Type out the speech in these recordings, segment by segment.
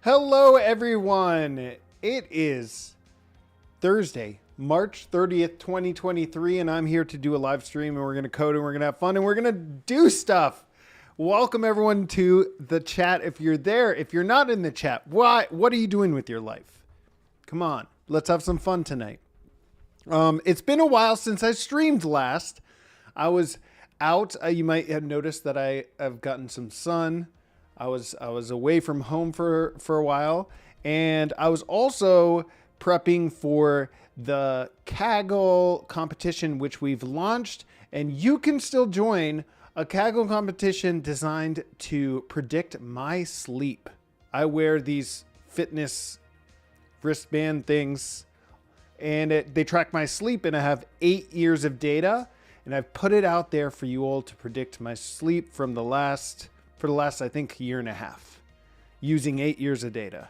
Hello, everyone. It is Thursday, March 30th, 2023, and I'm here to do a live stream, and we're going to code, and we're going to have fun, and we're going to do stuff. Welcome, everyone, to the chat. If you're there, if you're not in the chat, what are you doing with your life? Come on, let's have some fun tonight. It's been a while since I streamed last. I was out. You might have noticed that I have gotten some sun. I was away from home for a while, and I was also prepping for the Kaggle competition, which we've launched, and you can still join a Kaggle competition designed to predict my sleep. I wear these fitness wristband things, and they track my sleep, and I have 8 years of data, and I've put it out there for you all to predict my sleep for the last, I think, year and a half, using 8 years of data,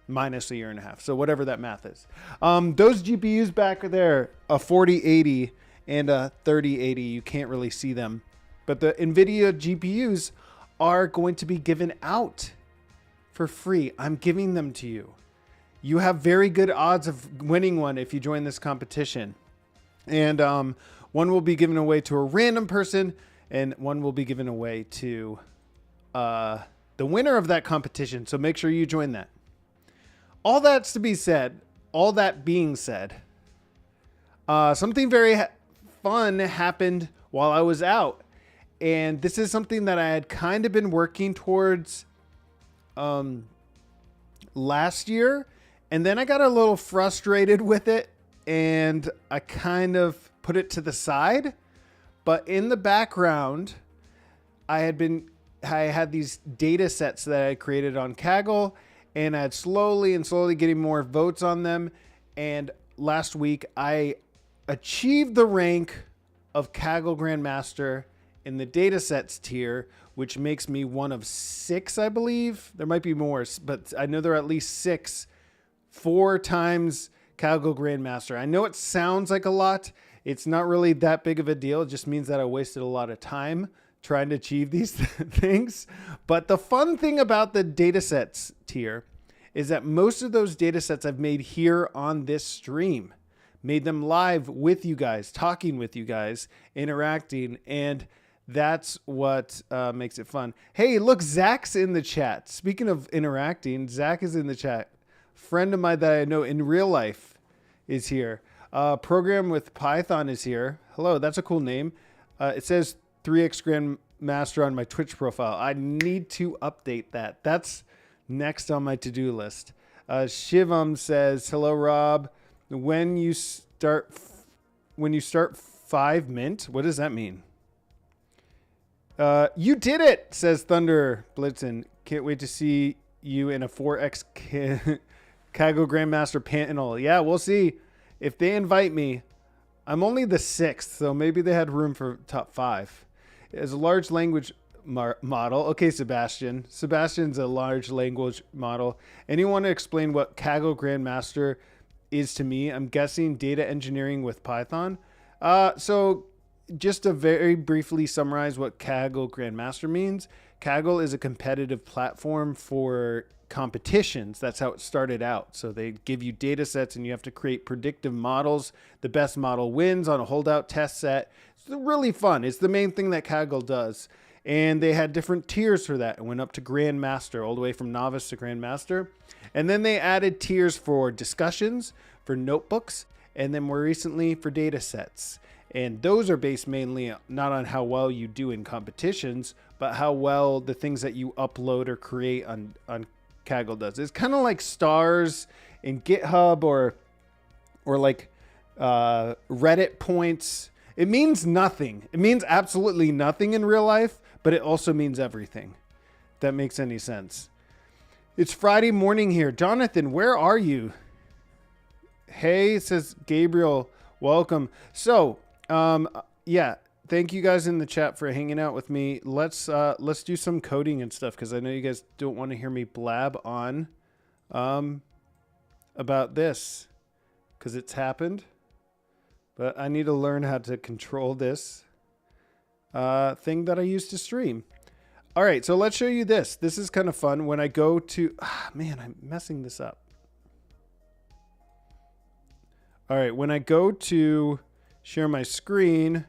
minus a year and a half. So whatever that math is. Those GPUs back there, a 4080 and a 3080, you can't really see them. But the NVIDIA GPUs are going to be given out for free. I'm giving them to you. You have very good odds of winning one if you join this competition. And one will be given away to a random person, and one will be given away to the winner of that competition. So make sure you join that. All that's to be said, all that being said, something very fun happened while I was out. And this is something that I had kind of been working towards last year. And then I got a little frustrated with it, and I kind of put it to the side. But in the background, I had these data sets that I created on Kaggle, and I had slowly getting more votes on them. And last week I achieved the rank of Kaggle Grand Master in the data sets tier, which makes me one of 6, I believe. There might be more, but I know there are at least 6, 4 times Kaggle Grand Master. I know it sounds like a lot. It's not really that big of a deal. It just means that I wasted a lot of time trying to achieve these things. But the fun thing about the datasets tier is that most of those datasets I've made here on this stream, made them live with you guys, talking with you guys, interacting, and that's what makes it fun. Hey, look, Zach's in the chat. Speaking of interacting, Zach is in the chat. Friend of mine that I know in real life is here. Program with Python is here. Hello, that's a cool name. It says 3x Grandmaster on my Twitch profile. I need to update that. That's next on my to-do list. Shivam says, hello, Rob. When you start 5 mint, what does that mean? You did it, says Thunder Blitzen. Can't wait to see you in a 4x Kaggle Grandmaster panel. Yeah, we'll see. If they invite me, I'm only the 6th, so maybe they had room for top 5. As a large language model. Okay, Sebastian. Sebastian's a large language model. Anyone to explain what Kaggle Grandmaster is to me? I'm guessing data engineering with Python. So just to very briefly summarize what Kaggle Grandmaster means. Kaggle is a competitive platform for competitions. That's how it started out. So they give you data sets and you have to create predictive models. The best model wins on a holdout test set. It's really fun. It's the main thing that Kaggle does. And they had different tiers for that. It went up to Grandmaster, all the way from novice to Grandmaster. And then they added tiers for discussions, for notebooks, and then more recently for data sets. And those are based mainly not on how well you do in competitions, but how well the things that you upload or create on Kaggle does. It's kind of like stars in GitHub or like Reddit points. It means nothing. It means absolutely nothing in real life, but it also means everything. If that makes any sense. It's Friday morning here. Jonathan, where are you? Hey, says Gabriel, welcome. So, yeah, thank you guys in the chat for hanging out with me. Let's do some coding and stuff, because I know you guys don't want to hear me blab on about this, because it's happened. But I need to learn how to control this thing that I use to stream. All right, so let's show you this. This is kind of fun. When I go to, man, I'm messing this up. All right, when I go to share my screen,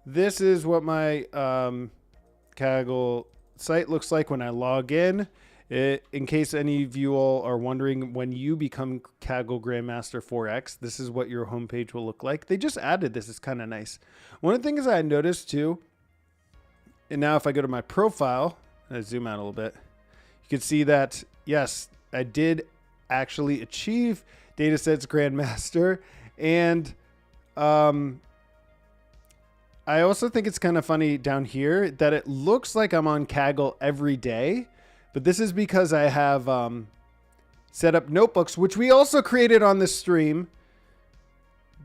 this is what my Kaggle site looks like when I log in. In case any of you all are wondering, when you become Kaggle Grandmaster 4X, this is what your homepage will look like. They just added this. It's kind of nice. One of the things I noticed too, and now if I go to my profile, and I zoom out a little bit, you can see that, yes, I did actually achieve Datasets Grandmaster. And I also think it's kind of funny down here that it looks like I'm on Kaggle every day. But this is because I have set up notebooks, which we also created on this stream,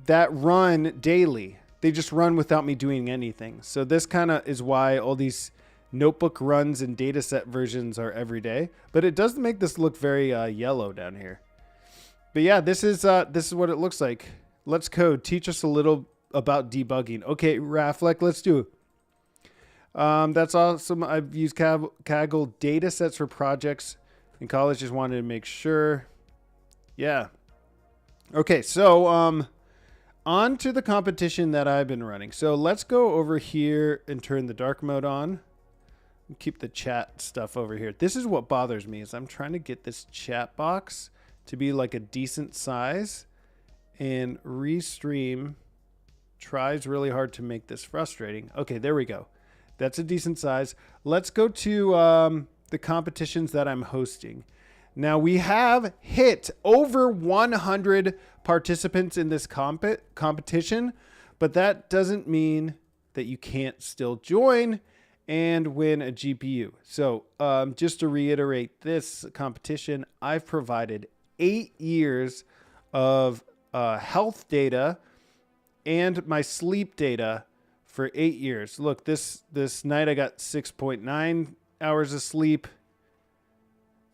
that run daily. They just run without me doing anything. So this kind of is why all these notebook runs and dataset versions are every day. But it does make this look very yellow down here. But yeah, this is what it looks like. Let's code. Teach us a little about debugging. Okay, Raflek, let's do it. That's awesome. I've used Kaggle data sets for projects in college. Just wanted to make sure. Yeah. Okay. So, on to the competition that I've been running. So let's go over here and turn the dark mode on. Keep the chat stuff over here. This is what bothers me is I'm trying to get this chat box to be like a decent size, and Restream tries really hard to make this frustrating. Okay. There we go. That's a decent size. Let's go to the competitions that I'm hosting. Now we have hit over 100 participants in this competition, but that doesn't mean that you can't still join and win a GPU. So just to reiterate this competition, I've provided 8 years of health data and my sleep data for 8 years. Look, this night I got 6.9 hours of sleep.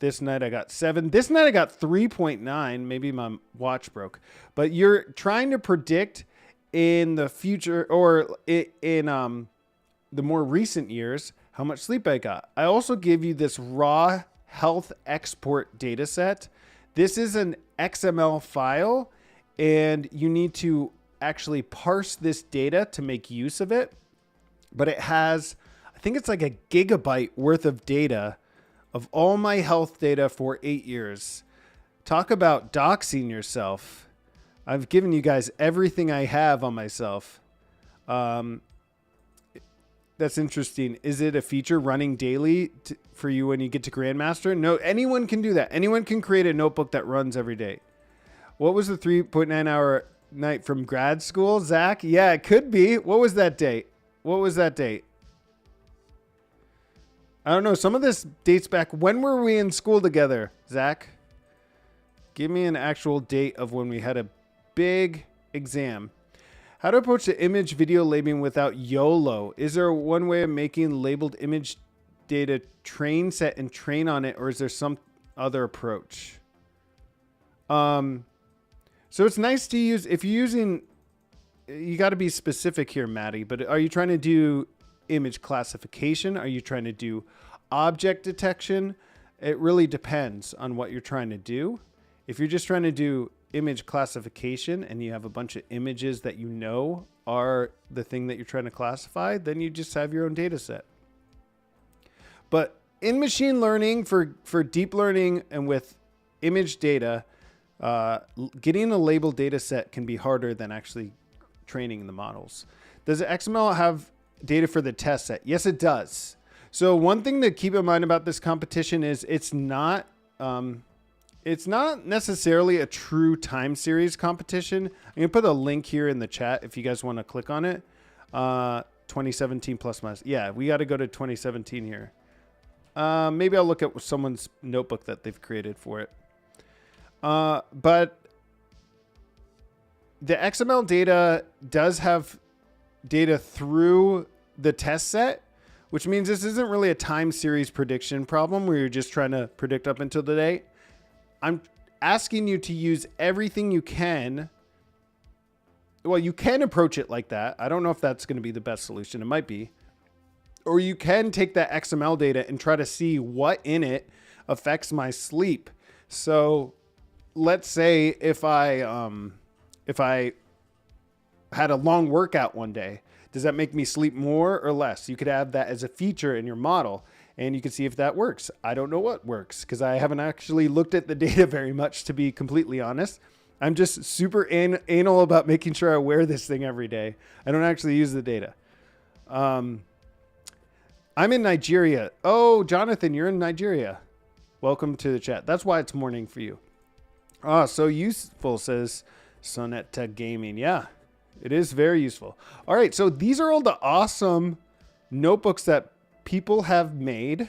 This night I got 7. This night I got 3.9. Maybe my watch broke. But you're trying to predict in the future or in the more recent years how much sleep I got. I also give you this raw health export data set. This is an XML file, and you need to actually parse this data to make use of it. But it has, I think it's like a gigabyte worth of data of all my health data for 8 years. Talk about doxing yourself. I've given you guys everything I have on myself. That's interesting. Is it a feature running daily for you when you get to Grandmaster? No, anyone can do that. Anyone can create a notebook that runs every day. What was the 3.9 hour night from grad school, Zach? Yeah, it could be. What was that date? What was that date? I don't know. Some of this dates back. When were we in school together, Zach? Give me an actual date of when we had a big exam. How to approach the image video labeling without YOLO? Is there one way of making labeled image data train set and train on it, or is there some other approach? So it's nice to use, if you're using, you got to be specific here, Maddie, but are you trying to do image classification? Are you trying to do object detection? It really depends on what you're trying to do. If you're just trying to do image classification and you have a bunch of images that you know are the thing that you're trying to classify, then you just have your own data set. But in machine learning, for deep learning and with image data, getting a labeled data set can be harder than actually training the models. Does XML have data for the test set? Yes, it does. So one thing to keep in mind about this competition is it's not necessarily a true time series competition. I'm going to put a link here in the chat if you guys want to click on it. 2017 plus minus. Yeah, we got to go to 2017 here. Maybe I'll look at someone's notebook that they've created for it. But the XML data does have data through the test set, which means this isn't really a time series prediction problem where you're just trying to predict up until the date. I'm asking you to use everything you can. Well, you can approach it like that. I don't know if that's going to be the best solution. It might be. Or you can take that XML data and try to see what in it affects my sleep. So let's say if I had a long workout one day, does that make me sleep more or less? You could add that as a feature in your model and you can see if that works. I don't know what works because I haven't actually looked at the data very much, to be completely honest. I'm just super anal about making sure I wear this thing every day. I don't actually use the data. I'm in Nigeria. Oh, Jonathan, you're in Nigeria. Welcome to the chat. That's why it's morning for you. Oh, so useful, says Sonetta Gaming. Yeah, it is very useful. All right, so these are all the awesome notebooks that people have made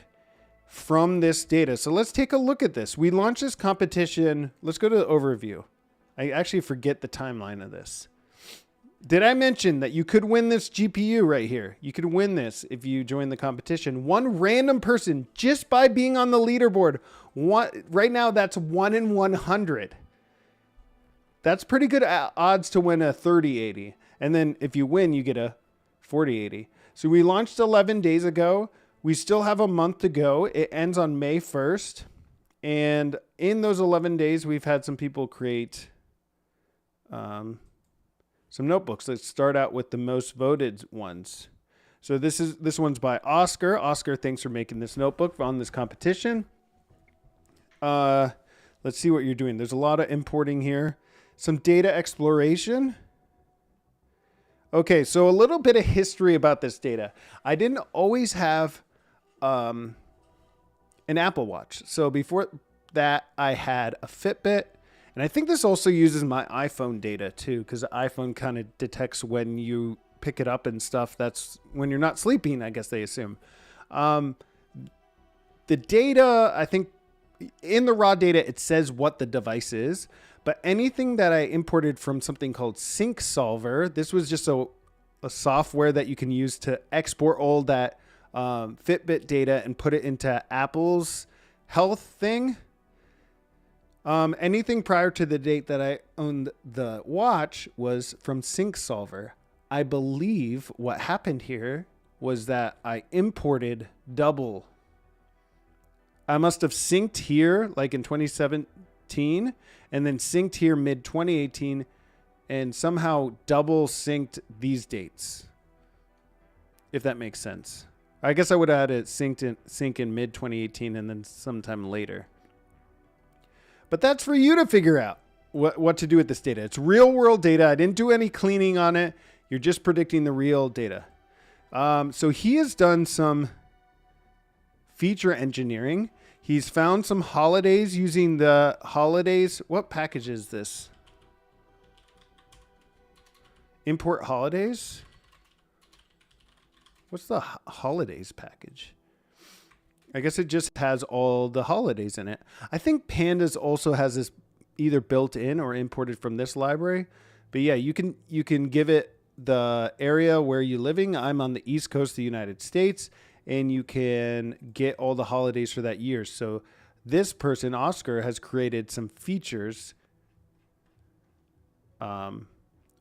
from this data. So let's take a look at this. We launched this competition. Let's go to the overview. I actually forget the timeline of this. Did I mention that you could win this GPU right here? You could win this if you join the competition. One random person just by being on the leaderboard. Right now, that's 1 in 100. That's pretty good odds to win a 3080. And then if you win, you get a 4080. So we launched 11 days ago. We still have a month to go. It ends on May 1st. And in those 11 days, we've had some people create some notebooks. Let's start out with the most voted ones. So this one's by Oscar. Oscar, thanks for making this notebook on this competition. Let's see what you're doing. There's a lot of importing here. Some data exploration. Okay, so a little bit of history about this data. I didn't always have an Apple Watch. So before that, I had a Fitbit. And I think this also uses my iPhone data too, because the iPhone kind of detects when you pick it up and stuff. That's when you're not sleeping, I guess they assume. The data, I think in the raw data, it says what the device is. But anything that I imported from something called Sync Solver, this was just a software that you can use to export all that Fitbit data and put it into Apple's health thing. Anything prior to the date that I owned the watch was from Sync Solver. I believe what happened here was that I imported double. I must have synced here like in 2017 and then synced here mid 2018 and somehow double synced these dates. If that makes sense. I guess I would have had it sync in mid 2018 and then sometime later. But that's for you to figure out what to do with this data. It's real world data. I didn't do any cleaning on it. You're just predicting the real data. So he has done some feature engineering. He's found some holidays using the holidays. What package is this? Import holidays? What's the holidays package? I guess it just has all the holidays in it. I think Pandas also has this either built in or imported from this library. But yeah, you can give it the area where you're living. I'm on the East Coast of the United States, and you can get all the holidays for that year. So this person, Oscar, has created some features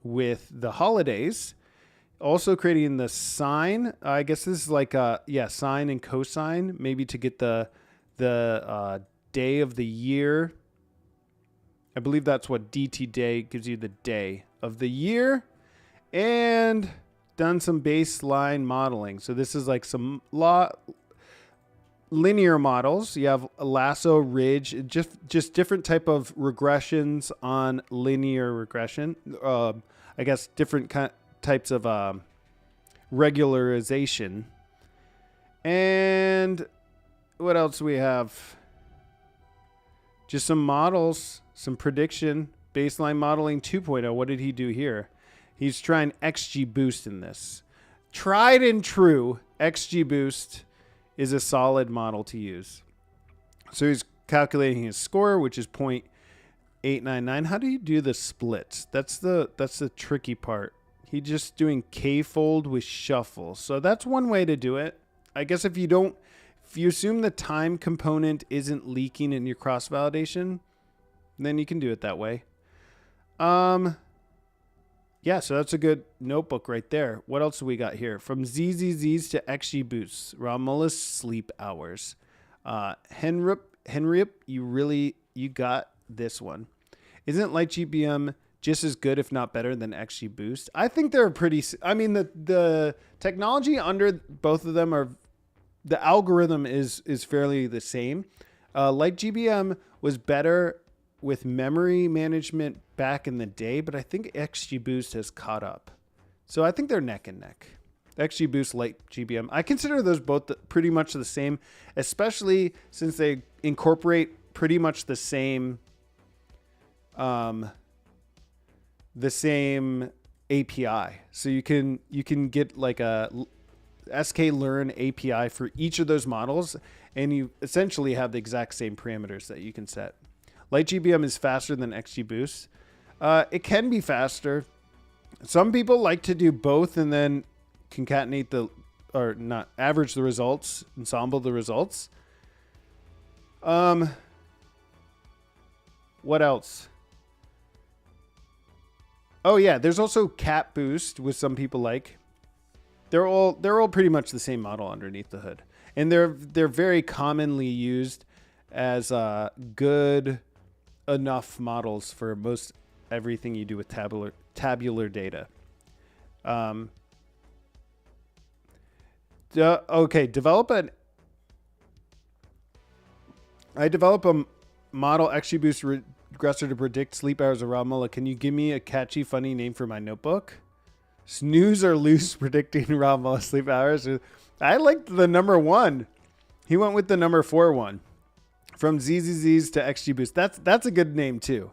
with the holidays. Also creating the sine. I guess this is like sine and cosine, maybe to get the day of the year. I believe that's what DT day gives you, the day of the year, and done some baseline modeling. So this is like some linear models. You have a lasso, ridge, just different type of regressions on linear regression. I guess different types of regularization. And what else do we have? Just some models, some prediction, baseline modeling 2.0. What did he do here? He's trying XGBoost in this. Tried and true, XGBoost is a solid model to use. So he's calculating his score, which is 0.899. How do you do the splits? That's the tricky part. He's just doing K-fold with shuffle. So that's one way to do it. I guess if you assume the time component isn't leaking in your cross-validation, then you can do it that way. Yeah, so that's a good notebook right there. What else do we got here? From ZZZs to XG boosts, Mulla's sleep hours. Henrip, you got this one. Isn't Light GBM just as good, if not better, than XG boost? I think they're pretty. I mean, the technology under both of them are, the algorithm is fairly the same. Light GBM was better with memory management back in the day, but I think XG Boost has caught up. So I think they're neck and neck. XG Boost, Light GBM. I consider those both pretty much the same, especially since they incorporate pretty much the same API. So you can get like a sklearn API for each of those models, and you essentially have the exact same parameters that you can set. Light GBM is faster than XG Boost. It can be faster. Some people like to do both and then concatenate average the results, ensemble the results. What else? Oh yeah, there's also Cat Boost, which some people like. They're all pretty much the same model underneath the hood, and they're very commonly used as good enough models for most everything you do with tabular data. I develop a model XG Boost regressor to predict sleep hours of Mulla. Can you give me a catchy, funny name for my notebook? Snooze or loose predicting Mulla sleep hours. I liked the number 1. He went with the number 4 one. From ZZZs to XG Boost. That's a good name too.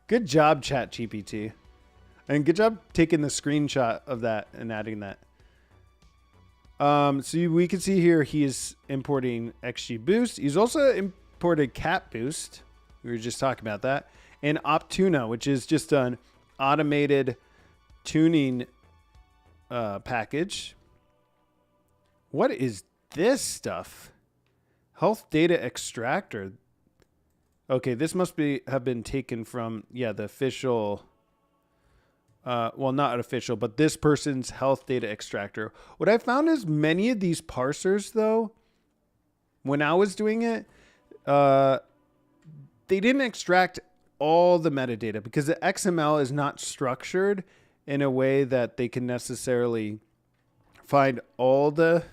Good job, ChatGPT. And good job taking the screenshot of that and adding that. So we can see here he is importing XG Boost. He's also imported Cat Boost. We were just talking about that. And Optuna, which is just an automated tuning package. What is this stuff? Health data extractor. Okay, this must have been taken from, the official, well, not official, but this person's health data extractor. What I found is many of these parsers, though, when I was doing it, they didn't extract all the metadata because the XML is not structured in a way that they can necessarily find all the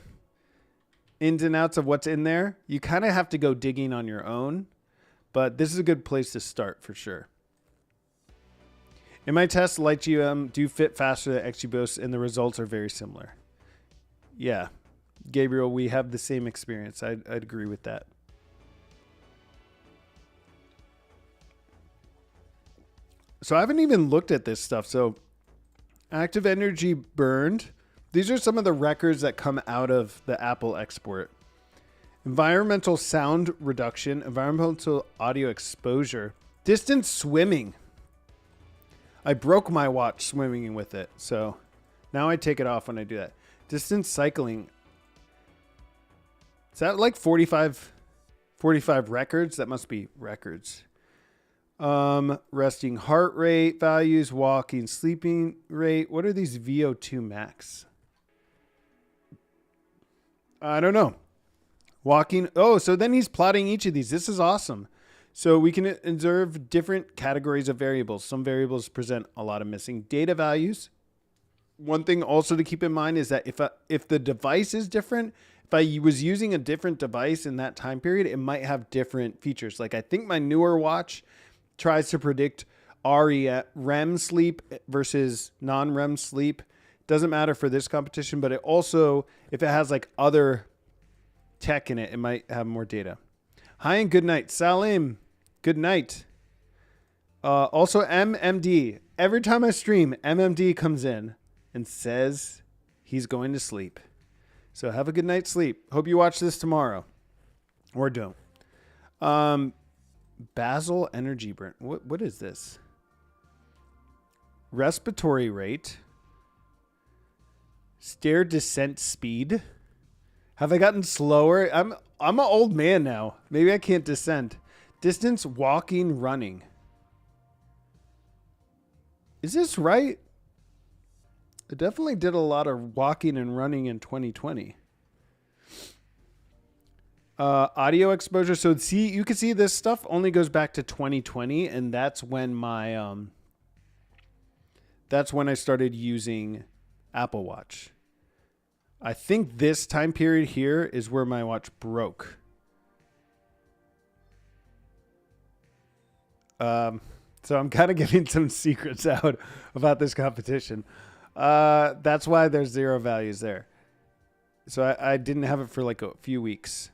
ins and outs of what's in there. You kind of have to go digging on your own, but this is a good place to start for sure. In my test, Light GBM do fit faster than XG Boost, and the results are very similar. Yeah, Gabriel, we have the same experience. I'd agree with that. So I haven't even looked at this stuff. So active energy burned. These are some of the records that come out of the Apple export. Environmental sound reduction, environmental audio exposure, distance swimming. I broke my watch swimming with it, so now I take it off when I do that. Distance cycling. Is that like 45 records? That must be records. Resting heart rate values, walking, sleeping rate. What are these VO2 max? I don't know. Walking. Oh, so then he's plotting each of these. This is awesome. So we can observe different categories of variables. Some variables present a lot of missing data values. One thing also to keep in mind is that if the device is different, if I was using a different device in that time period, it might have different features. Like I think my newer watch tries to predict REM sleep versus non-REM sleep. Doesn't matter for this competition, but it also, if it has like other tech in it, it might have more data. Hi and good night. Salim. Good night. Also MMD. Every time I stream, MMD comes in and says he's going to sleep. So have a good night's sleep. Hope you watch this tomorrow. Or don't. Basal energy burn. What is this? Respiratory rate. Stair descent speed. Have I gotten slower? I'm an old man now. Maybe I can't descend. Distance walking, running. Is this right? I definitely did a lot of walking and running in 2020. Audio exposure. So see, you can see this stuff only goes back to 2020, and that's when my that's when I started using Apple Watch. I think this time period here is where my watch broke. So I'm kind of giving some secrets out about this competition. That's why there's 0 values there. So I didn't have it for like a few weeks.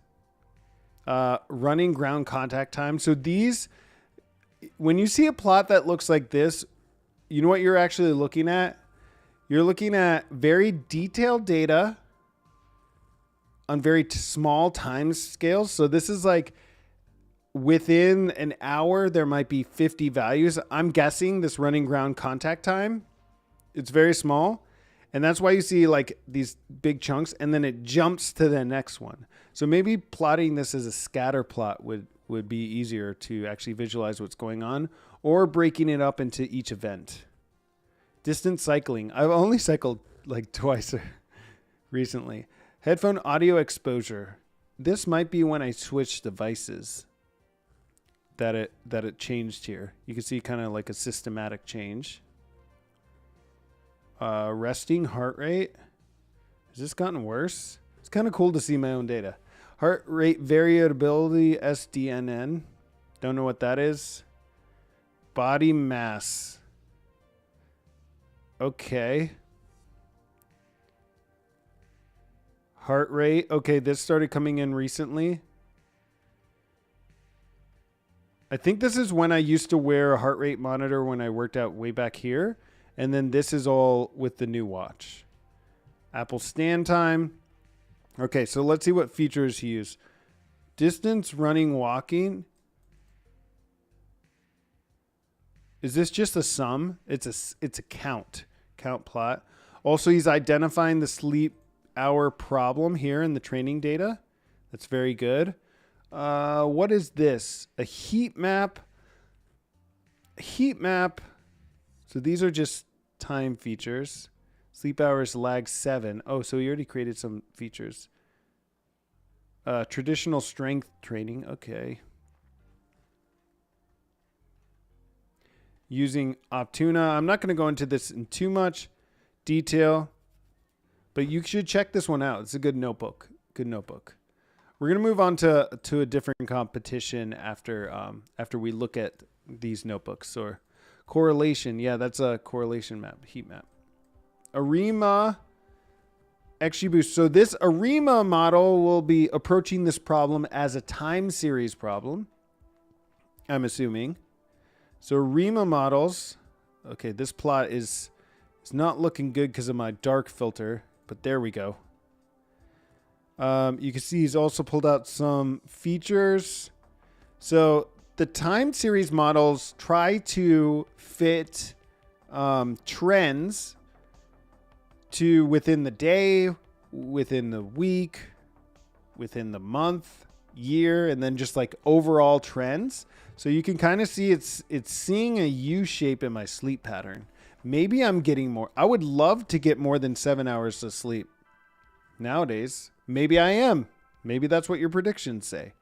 Running ground contact time. So these, when you see a plot that looks like this, you know what you're actually looking at? You're looking at very detailed data on very small time scales. So this is like within an hour, there might be 50 values. I'm guessing this running ground contact time, it's very small. And that's why you see like these big chunks, and then it jumps to the next one. So maybe plotting this as a scatter plot would be easier to actually visualize what's going on, or breaking it up into each event. Distance cycling. I've only cycled like twice recently. Headphone audio exposure. This might be when I switched devices that it changed here. You can see kind of like a systematic change. Resting heart rate. Has this gotten worse? It's kind of cool to see my own data. Heart rate variability, SDNN. Don't know what that is. Body mass. Okay. Heart rate. Okay, this started coming in recently. I think this is when I used to wear a heart rate monitor when I worked out way back here. And then this is all with the new watch. Apple stand time. Okay, so let's see what features he used. Distance, running, walking. Is this just a sum? It's a count plot. Also, he's identifying the sleep hour problem here in the training data. That's very good. What is this? A heat map. Heat map. So these are just time features. Sleep hours lag 7. Oh, so he already created some features. Traditional strength training. Okay. Using Optuna. I'm not going to go into this in too much detail, but you should check this one out. It's a good notebook. Good notebook. We're going to move on to a different competition after we look at these notebooks. Or correlation. Yeah, that's a correlation map, heat map. ARIMA XGBoost. So this ARIMA model will be approaching this problem as a time series problem, I'm assuming. So ARIMA models. Okay, this plot is not looking good because of my dark filter, but there we go. You can see he's also pulled out some features. So the time series models try to fit trends to within the day, within the week, within the month, year, and then just like overall trends. So you can kind of see it's seeing a U shape in my sleep pattern. Maybe I'm getting more. I would love to get more than 7 hours of sleep nowadays. Maybe I am. Maybe that's what your predictions say.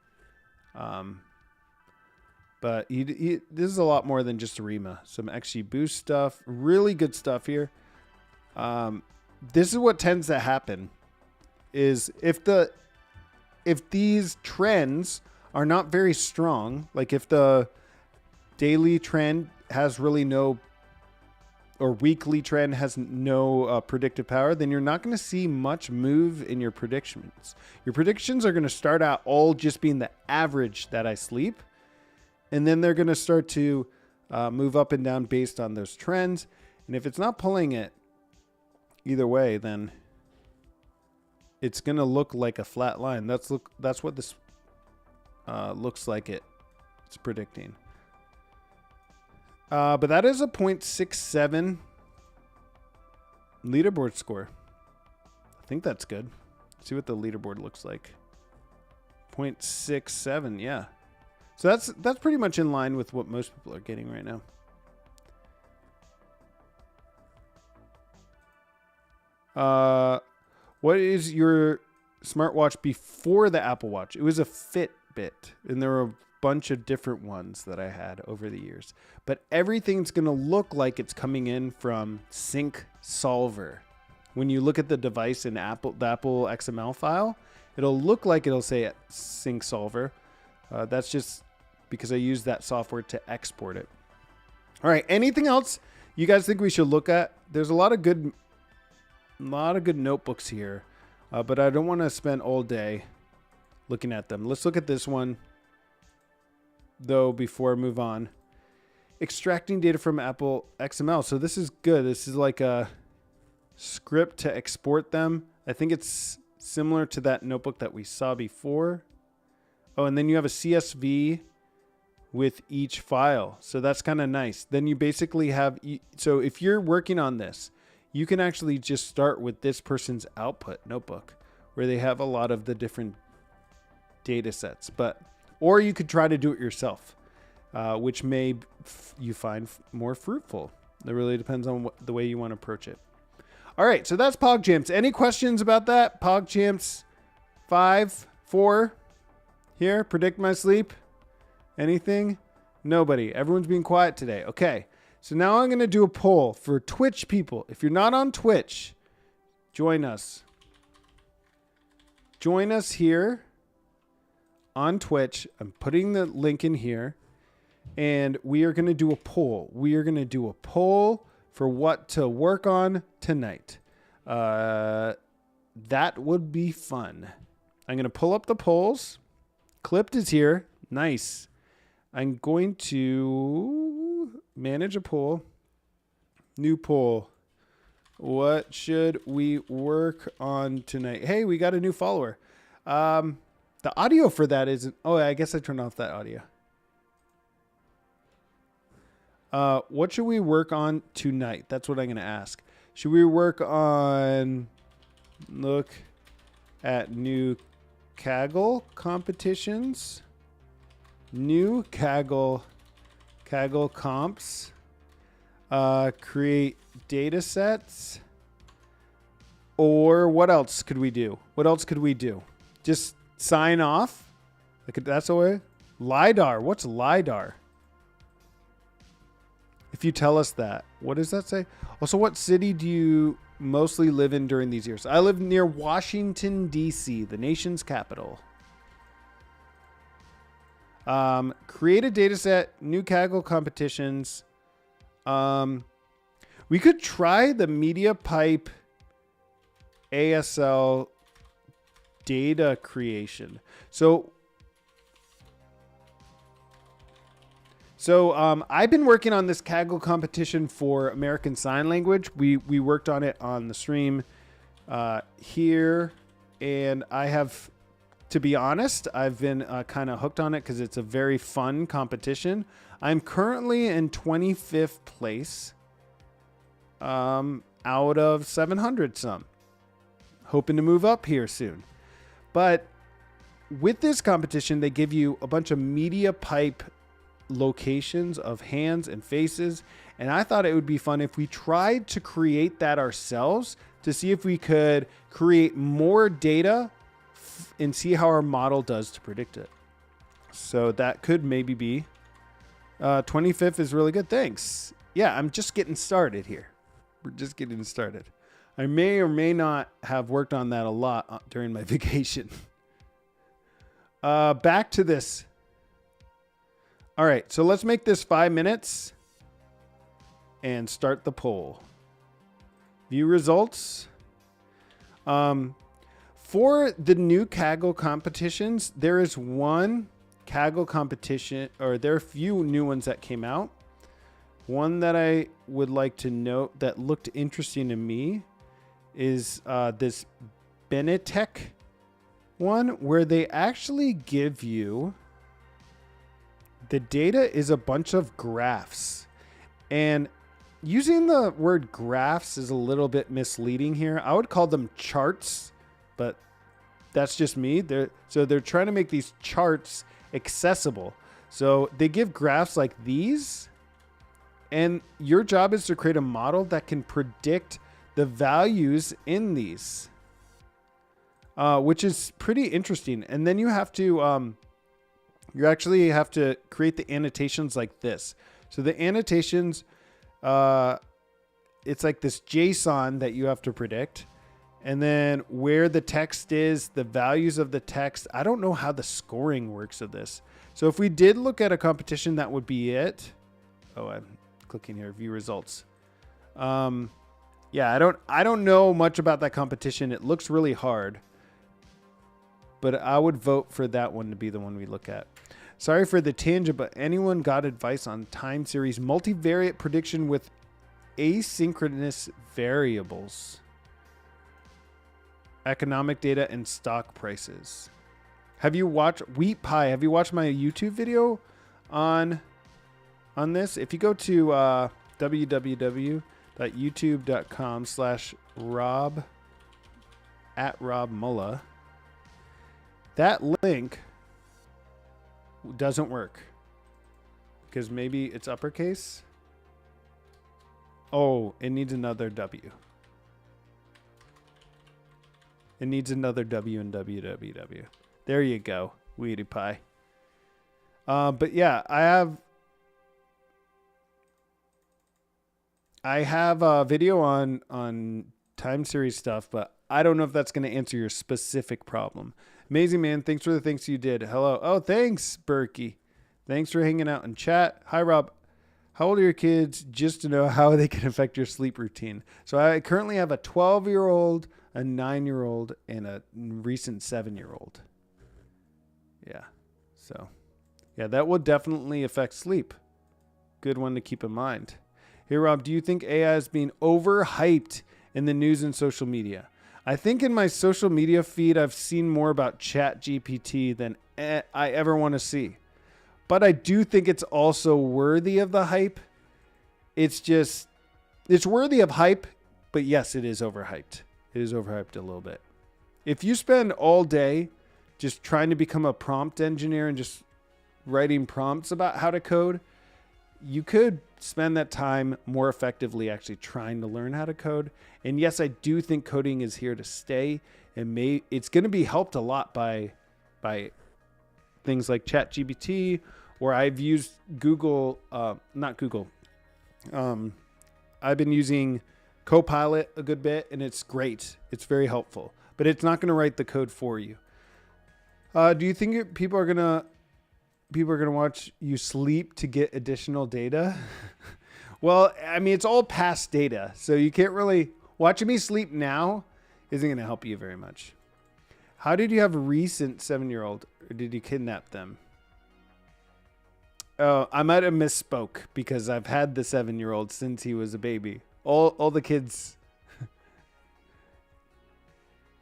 But this is a lot more than just ARIMA. Some XGBoost stuff. Really good stuff here. This is what tends to happen. Is if these trends are not very strong, like if the daily trend has really no, or weekly trend has no predictive power, then you're not going to see much move in your predictions. Your predictions are going to start out all just being the average that I sleep. And then they're going to start to move up and down based on those trends. And if it's not pulling it either way, then it's going to look like a flat line. That's what this looks like it's predicting. But that is a 0.67 leaderboard score. I think that's good. Let's see what the leaderboard looks like. 0.67, yeah. So that's pretty much in line with what most people are getting right now. What is your smartwatch before the Apple Watch? It was a Fitbit, and there were a bunch of different ones that I had over the years. But everything's going to look like it's coming in from Sync Solver. When you look at the device in the Apple XML file, it'll look like it'll say Sync Solver. That's just because I use that software to export it. All right. Anything else you guys think we should look at? There's a lot of good notebooks here, but I don't want to spend all day looking at them. Let's look at this one, though, before I move on. Extracting data from Apple XML. So this is good. This is like a script to export them. I think it's similar to that notebook that we saw before. Oh, and then you have a CSV with each file. So that's kind of nice. Then you basically have, so if you're working on this, you can actually just start with this person's output notebook where they have a lot of the different data sets, or you could try to do it yourself, which you find more fruitful. It really depends on the way you want to approach it. All right, so that's PogChamps. Any questions about that? PogChamps 5, 4 here. Predict my sleep. Anything? Nobody. Everyone's being quiet today. Okay, so now I'm going to do a poll for Twitch people. If you're not on Twitch, join us. Join us here on Twitch. I'm putting the link in here, and we are going to do a poll. We are going to do a poll for what to work on tonight. That would be fun. I'm going to pull up the polls. Clipped is here. Nice. I'm going to manage a poll. New poll. What should we work on tonight? Hey, we got a new follower. The audio for that isn't... Oh, I guess I turned off that audio. What should we work on tonight? That's what I'm going to ask. Should we work on... Look at new Kaggle competitions? New Kaggle comps. Create data sets. Or what else could we do? What else could we do? Just sign off? That's a way. LiDAR. What's LiDAR? If you tell us that, what does that say? Also, what city do you mostly live in during these years? I live near Washington, D.C., the nation's capital. Create a data set, new Kaggle competitions. We could try the MediaPipe ASL data creation. So I've been working on this Kaggle competition for American Sign Language. We worked on it on the stream here, and I have, to be honest, I've been kind of hooked on it because it's a very fun competition. I'm currently in 25th place out of 700 some. Hoping to move up here soon. But with this competition, they give you a bunch of MediaPipe locations of hands and faces, and I thought it would be fun if we tried to create that ourselves to see if we could create more data and see how our model does to predict it. So that could maybe be 25th is really good. Thanks. Yeah, I'm just getting started here. We're just getting started. I may or may not have worked on that a lot during my vacation. Back to this. All right, so let's make this 5 minutes and start the poll. View results. For the new Kaggle competitions, there is one Kaggle competition, or there are a few new ones that came out. One that I would like to note that looked interesting to me is this Benetech one, where they actually give you... The data is a bunch of graphs, and using the word graphs is a little bit misleading here. I would call them charts, but that's just me. They're trying to make these charts accessible. So they give graphs like these, and your job is to create a model that can predict the values in these, which is pretty interesting. And then you have to, you actually have to create the annotations like this. So the annotations, it's like this JSON that you have to predict. And then where the text is, the values of the text. I don't know how the scoring works of this. So if we did look at a competition, that would be it. Oh, I'm clicking here, view results. Yeah, I don't know much about that competition. It looks really hard, but I would vote for that one to be the one we look at. Sorry for the tangent, but anyone got advice on time series multivariate prediction with asynchronous variables, economic data, and stock prices? Have you watched Wheat Pie? Have you watched my YouTube video on this? If you go to www.youtube.com/Rob@RobMulla, that link doesn't work because maybe it's uppercase. Oh, it needs another W. It needs another W in www. There you go, Weedy Pie. But yeah, I have a video on time series stuff, but I don't know if that's going to answer your specific problem. Amazing, man. Thanks for the things you did. Hello. Oh, thanks, Berkey. Thanks for hanging out in chat. Hi, Rob. How old are your kids? Just to know how they can affect your sleep routine. So I currently have a 12-year-old, a 9-year-old, and a recent 7-year-old. Yeah. So, yeah, that will definitely affect sleep. Good one to keep in mind. Hey, Rob, do you think AI is being overhyped in the news and social media? I think in my social media feed, I've seen more about ChatGPT than I ever want to see. But I do think it's also worthy of the hype. It's worthy of hype, but yes, it is overhyped. It is overhyped a little bit. If you spend all day just trying to become a prompt engineer and just writing prompts about how to code, you could spend that time more effectively actually trying to learn how to code. And yes, I do think coding is here to stay, and it's going to be helped a lot by things like ChatGPT, or I've used Google, not Google. I've been using Copilot a good bit, and it's great. It's very helpful, but it's not going to write the code for you. Do you think people are going to watch you sleep to get additional data? Well, I mean, it's all past data, so you can't really... Watching me sleep now isn't going to help you very much. How did you have a recent 7-year-old, or did you kidnap them? Oh, I might have misspoke because I've had the 7-year-old since he was a baby. All the kids...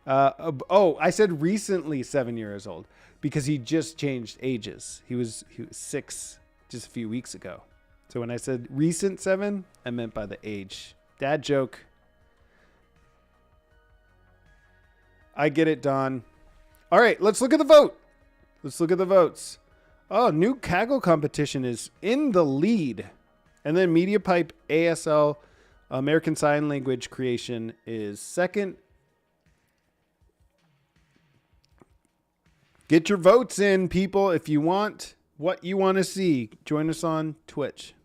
I said recently 7 years old because he just changed ages. He was 6 just a few weeks ago. So when I said recent 7, I meant by the age. Dad joke. I get it, Don. All right, let's look at the vote. Let's look at the votes. Oh, new Kaggle competition is in the lead. And then MediaPipe ASL, American Sign Language Creation, is second. Get your votes in, people, if you want what you want to see. Join us on Twitch.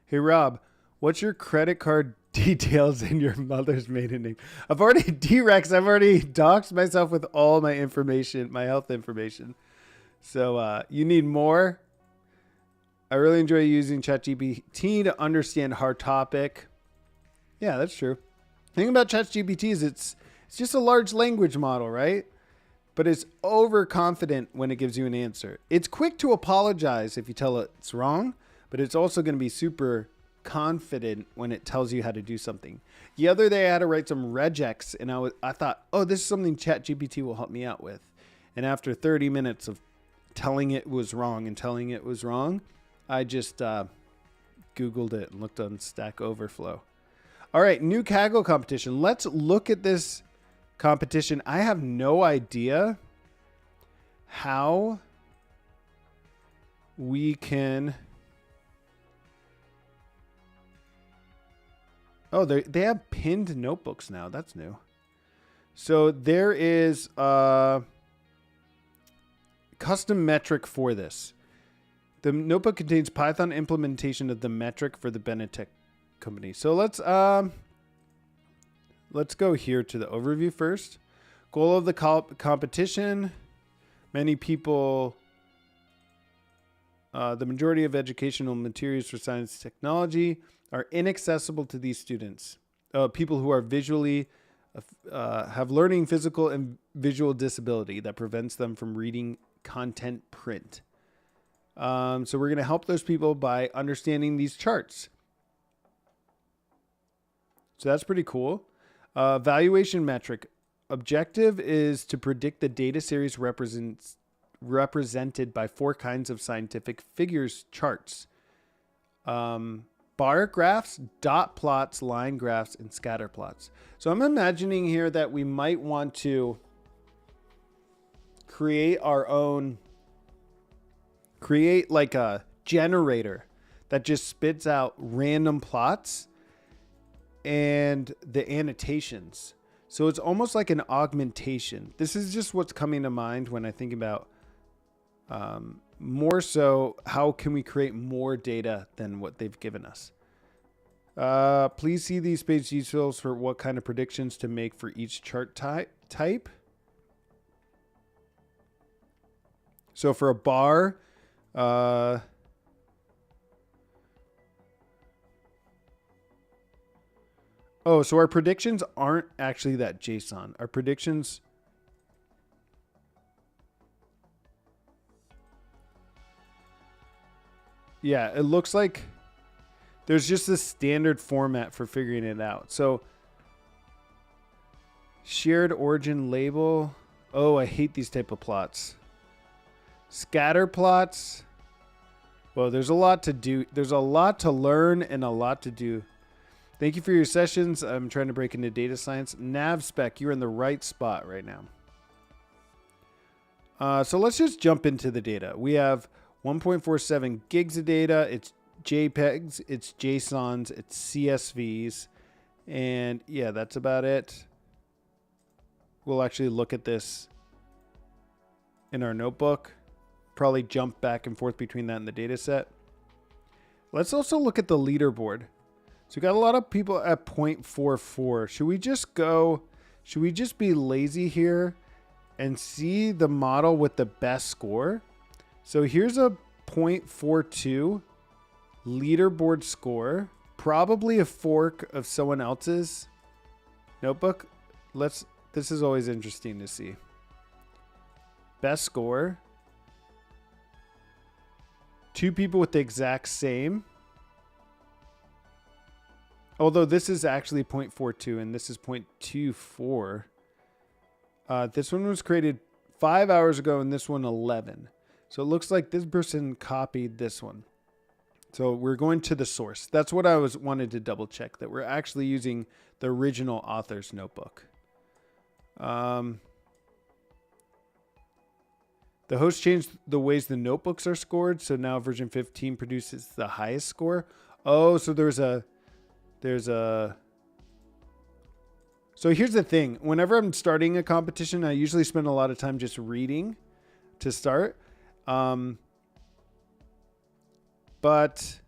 Hey, Rob, what's your credit card details in your mother's maiden name? I've already doxed myself with all my information, my health information. So you need more? I really enjoy using ChatGPT to understand hard topic. Yeah, that's true. The thing about ChatGPT is it's just a large language model, right? But it's overconfident when it gives you an answer. It's quick to apologize if you tell it it's wrong, but it's also going to be super confident when it tells you how to do something. The other day I had to write some regex, and I thought, oh, this is something ChatGPT will help me out with. And after 30 minutes of telling it was wrong, I just Googled it and looked on Stack Overflow. All right, new Kaggle competition. Let's look at this competition. I have no idea how we can Oh, they have pinned notebooks now. That's new. So there is a custom metric for this. The notebook contains Python implementation of the metric for the Benetech company. So let's go here to the overview first. Goal of the competition. Many people, the majority of educational materials for science and technology are inaccessible to these students. People who are visually, have learning, physical, and visual disability that prevents them from reading content print. So we're going to help those people by understanding these charts. So that's pretty cool. Valuation metric. Objective is to predict the data series represented by 4 kinds of scientific figures charts. Bar graphs, dot plots, line graphs, and scatter plots. So I'm imagining here that we might want to create like a generator that just spits out random plots and the annotations. So it's almost like an augmentation. This is just what's coming to mind when I think about more so how can we create more data than what they've given us. Please see these page details for what kind of predictions to make for each chart type. So for a bar, oh, so our predictions aren't actually that JSON. Our predictions... Yeah, it looks like there's just a standard format for figuring it out. So, shared origin label. Oh, I hate these type of plots. Scatter plots. Well, there's a lot to do. There's a lot to learn and a lot to do. Thank you for your sessions. I'm trying to break into data science. NavSpec, you're in the right spot right now. So let's just jump into the data. We have 1.47 gigs of data. It's JPEGs, it's JSONs, it's CSVs. And yeah, that's about it. We'll actually look at this in our notebook. Probably jump back and forth between that and the data set. Let's also look at the leaderboard. So we got a lot of people at 0.44. Should we just be lazy here and see the model with the best score? So here's a 0.42 leaderboard score, probably a fork of someone else's notebook. This is always interesting to see. Best score. 2 people with the exact same. Although this is actually 0.42 and this is 0.24. This one was created 5 hours ago and this one 11. So it looks like this person copied this one. So we're going to the source. That's what I wanted to double check, that we're actually using the original author's notebook. The host changed the ways the notebooks are scored. So now version 15 produces the highest score. Oh, so so here's the thing. Whenever I'm starting a competition, I usually spend a lot of time just reading to start. But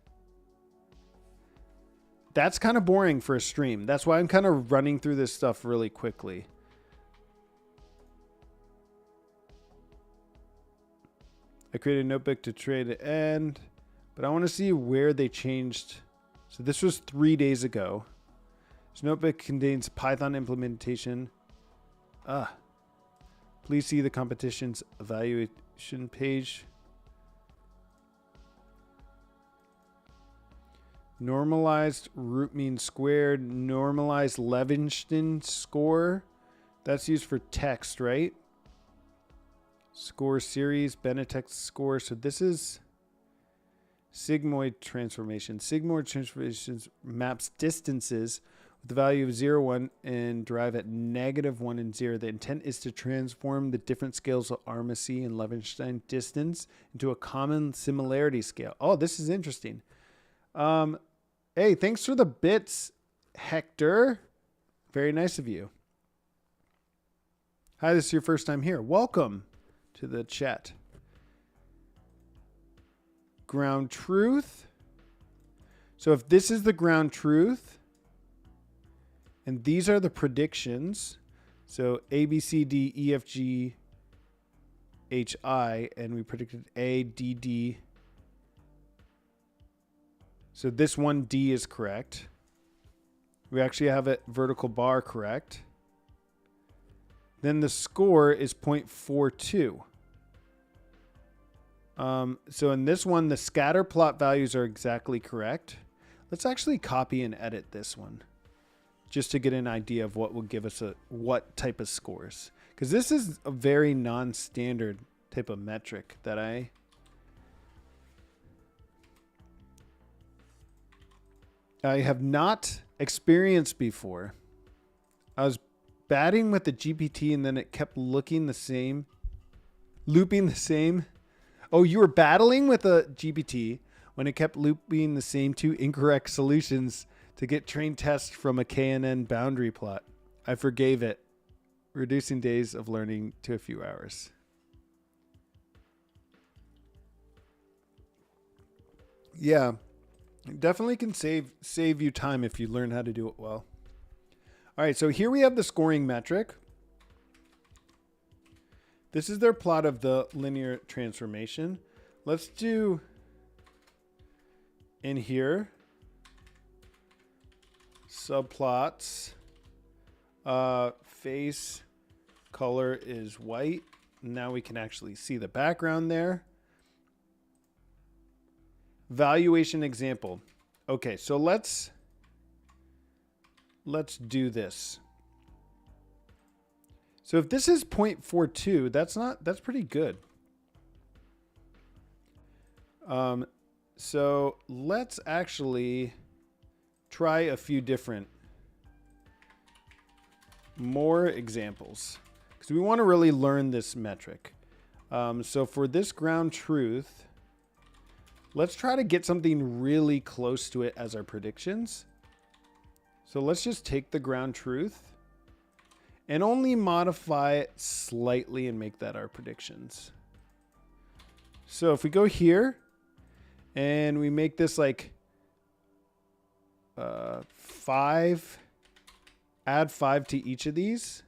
that's kind of boring for a stream. That's why I'm kind of running through this stuff really quickly. I created a notebook to trade at end, but I want to see where they changed. So this was 3 days ago. This notebook contains Python implementation. Please see the competition's evaluation page. Normalized root mean squared. Normalized Levenstein score. That's used for text, right? Score series, Benetech score. So this is sigmoid transformation. Sigmoid transformations maps distances with the value of 0, 1 and derive at -1 and 0. The intent is to transform the different scales of Armacy and Levenstein distance into a common similarity scale. Oh, this is interesting. Hey, thanks for the bits, Hector. Very nice of you. Hi, this is your first time here. Welcome to the chat. Ground truth. So if this is the ground truth, and these are the predictions, so A, B, C, D, E, F, G, H, I, and we predicted A, D, D. So this one D is correct. We actually have a vertical bar correct. Then the score is 0.42. So in this one, the scatter plot values are exactly correct. Let's actually copy and edit this one just to get an idea of what will give us what type of scores. Because this is a very non-standard type of metric that I have not experienced before. I was batting with the GPT and then it kept looking the same, looping the same. Oh, you were battling with a GPT when it kept looping the same two incorrect solutions to get trained tests from a KNN boundary plot. I forgave it, reducing days of learning to a few hours. Yeah, definitely can save you time if you learn how to do it well. All right, so here we have the scoring metric. This is their plot of the linear transformation. Let's do in here subplots. Face color is white. Now we can actually see the background there. Valuation example. Okay, so let's do this. So if this is 0.42, that's pretty good. So let's actually try a few different more examples because we want to really learn this metric. So for this ground truth, let's try to get something really close to it as our predictions. So let's just take the ground truth and only modify it slightly and make that our predictions. So if we go here and we make this like 5, add 5 to each of these,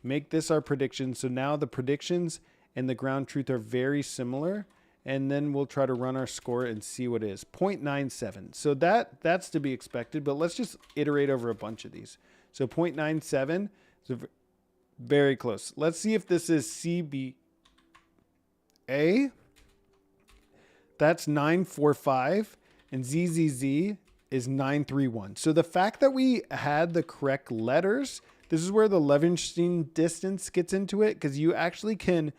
make this our prediction. So now the predictions and the ground truth are very similar. And then we'll try to run our score and see what it is. 0.97. So that's to be expected, but let's just iterate over a bunch of these. So 0.97, so very close. Let's see if this is CBA. That's 945, and ZZZ is 931. So the fact that we had the correct letters, this is where the Levenstein distance gets into it, because you actually can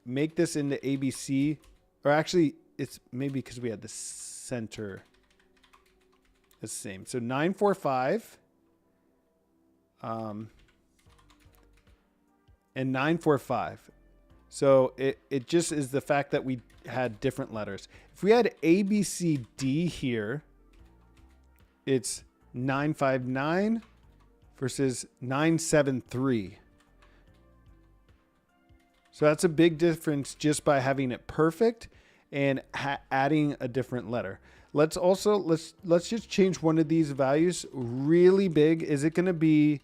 make this into ABC, or actually it's maybe because we had the center the same. So 945 and 945. So it just is the fact that we had different letters. If we had ABCD here, it's 959 versus 973. So that's a big difference just by having it perfect and adding a different letter. Let's just change one of these values really big. Is it going to be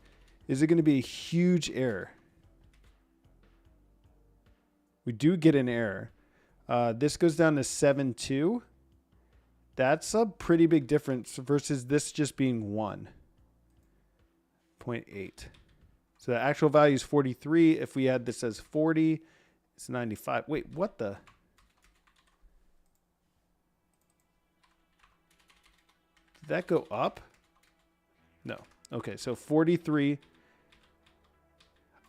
a huge error? We do get an error. This goes down to 7.2. That's a pretty big difference versus this just being 1.8. So the actual value is 43. If we had this as 40, it's 95. Wait, what the? Did that go up? No. Okay, so 43.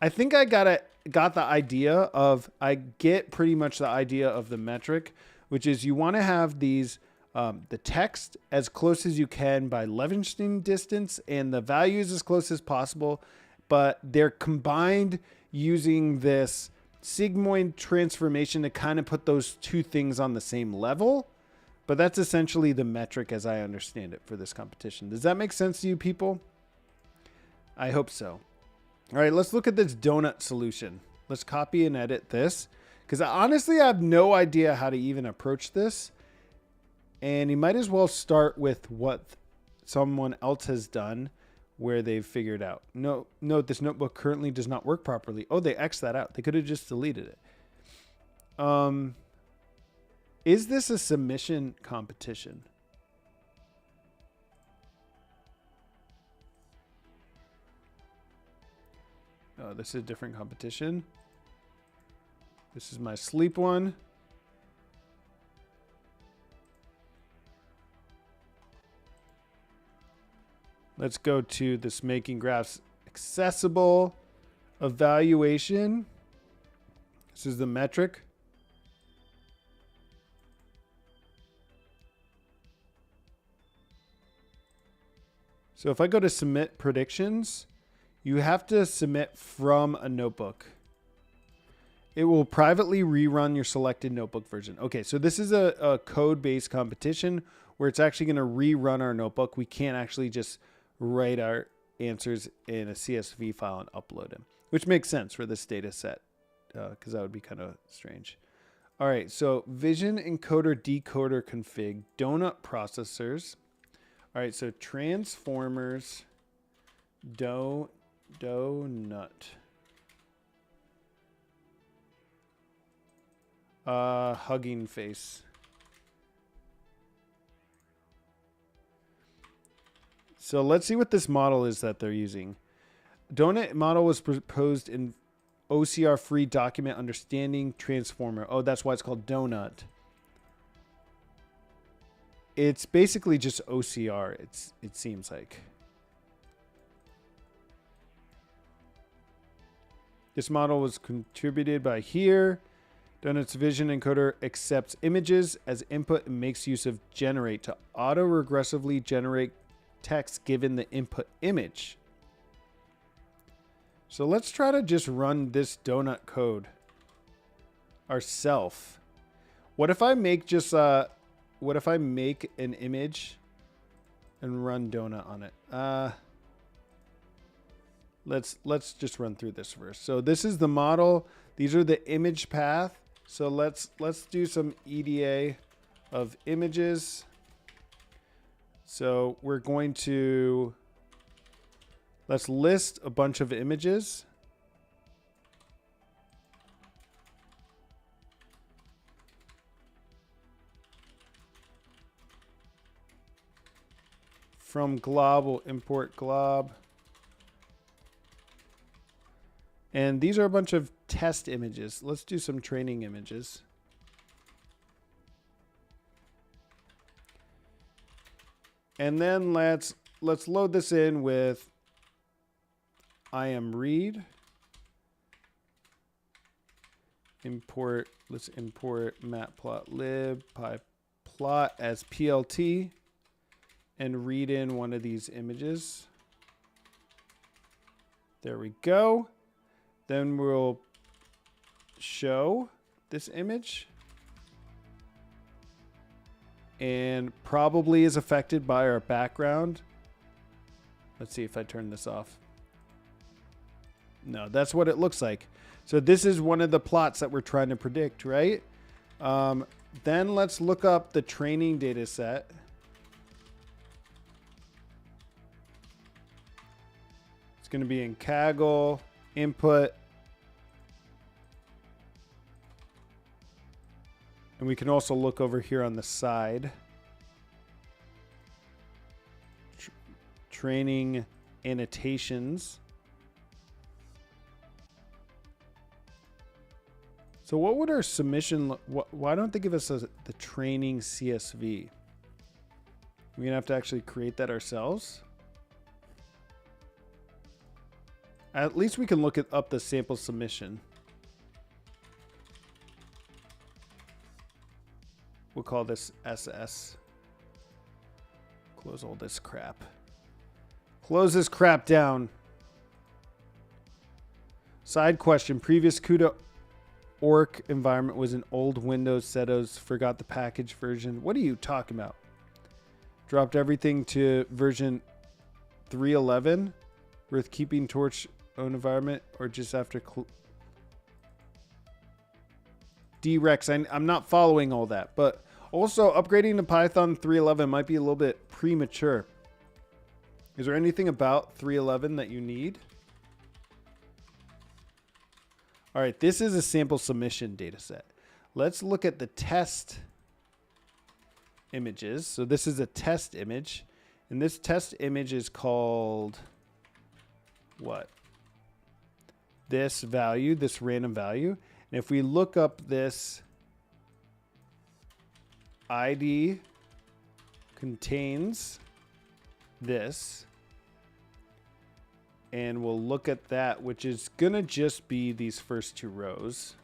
I think I got the idea of, I get pretty much the idea of the metric, which is you want to have these, the text as close as you can by Levenstein distance and the values as close as possible, but they're combined using this sigmoid transformation to kind of put those two things on the same level. But that's essentially the metric as I understand it for this competition. Does that make sense to you people? I hope so. All right, let's look at this donut solution. Let's copy and edit this, because honestly, I have no idea how to even approach this. And you might as well start with what someone else has done where they've figured out. No, note this notebook currently does not work properly. Oh, they X'd that out. They could have just deleted it. Is this a submission competition? Oh, this is a different competition. This is my sleep one. Let's go to this making graphs accessible evaluation. This is the metric. So if I go to submit predictions, you have to submit from a notebook. It will privately rerun your selected notebook version. Okay, so this is a code-based competition where it's actually going to rerun our notebook. We can't actually just write our answers in a CSV file and upload them, which makes sense for this data set because that would be kind of strange. All right, so vision encoder decoder config, donut processors. All right, so transformers, donut. Hugging face. So let's see what this model is that they're using. Donut model was proposed in OCR free document understanding transformer. Oh, that's why it's called donut. It's basically just OCR. It seems like. This model was contributed by here. Donut's vision encoder accepts images as input and makes use of generate to auto-regressively generate text given the input image. So let's try to just run this donut code ourselves. What if I make just what if I make an image and run donut on it? Let's just run through this first. So this is the model. These are the image path. So let's do some EDA of images. So we're going to, let's list a bunch of images. From glob, we'll import glob. And these are a bunch of test images. Let's do some training images. And then let's load this in with imread. Import, let's import matplotlib pyplot as PLT and read in one of these images. There we go. Then we'll show this image. And probably is affected by our background. Let's see if I turn this off. No, that's what it looks like. So this is one of the plots that we're trying to predict, right? Then let's look up the training data set. It's going to be in Kaggle, input. And we can also look over here on the side. Training annotations. So what would our submission look? Why don't they give us the training CSV? We're going to have to actually create that ourselves. At least we can look up the sample submission. We'll call this SS. Close all this crap. Close this crap down. Side question. Previous CUDA orc environment was an old Windows settings, forgot the package version. What are you talking about? Dropped everything to version 3.11 worth keeping torch own environment or just after D-Rex. I'm not following all that, but also upgrading to Python 3.11 might be a little bit premature. Is there anything about 3.11 that you need? All right, this is a sample submission data set. Let's look at the test images. So this is a test image, and this test image is called what? This value, this random value. And if we look up this ID contains this, and we'll look at that, which is going to just be these first two rows.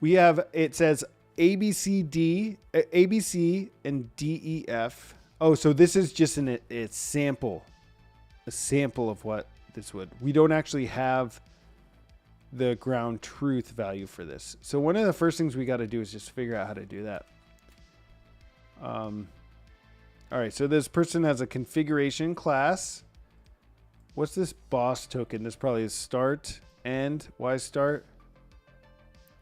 We have, it says ABC and DEF. Oh, so this is just a sample of what this would. We don't actually have the ground truth value for this. So one of the first things we got to do is just figure out how to do that. All right, so this person has a configuration class. What's this boss token? This probably is start, end, why start?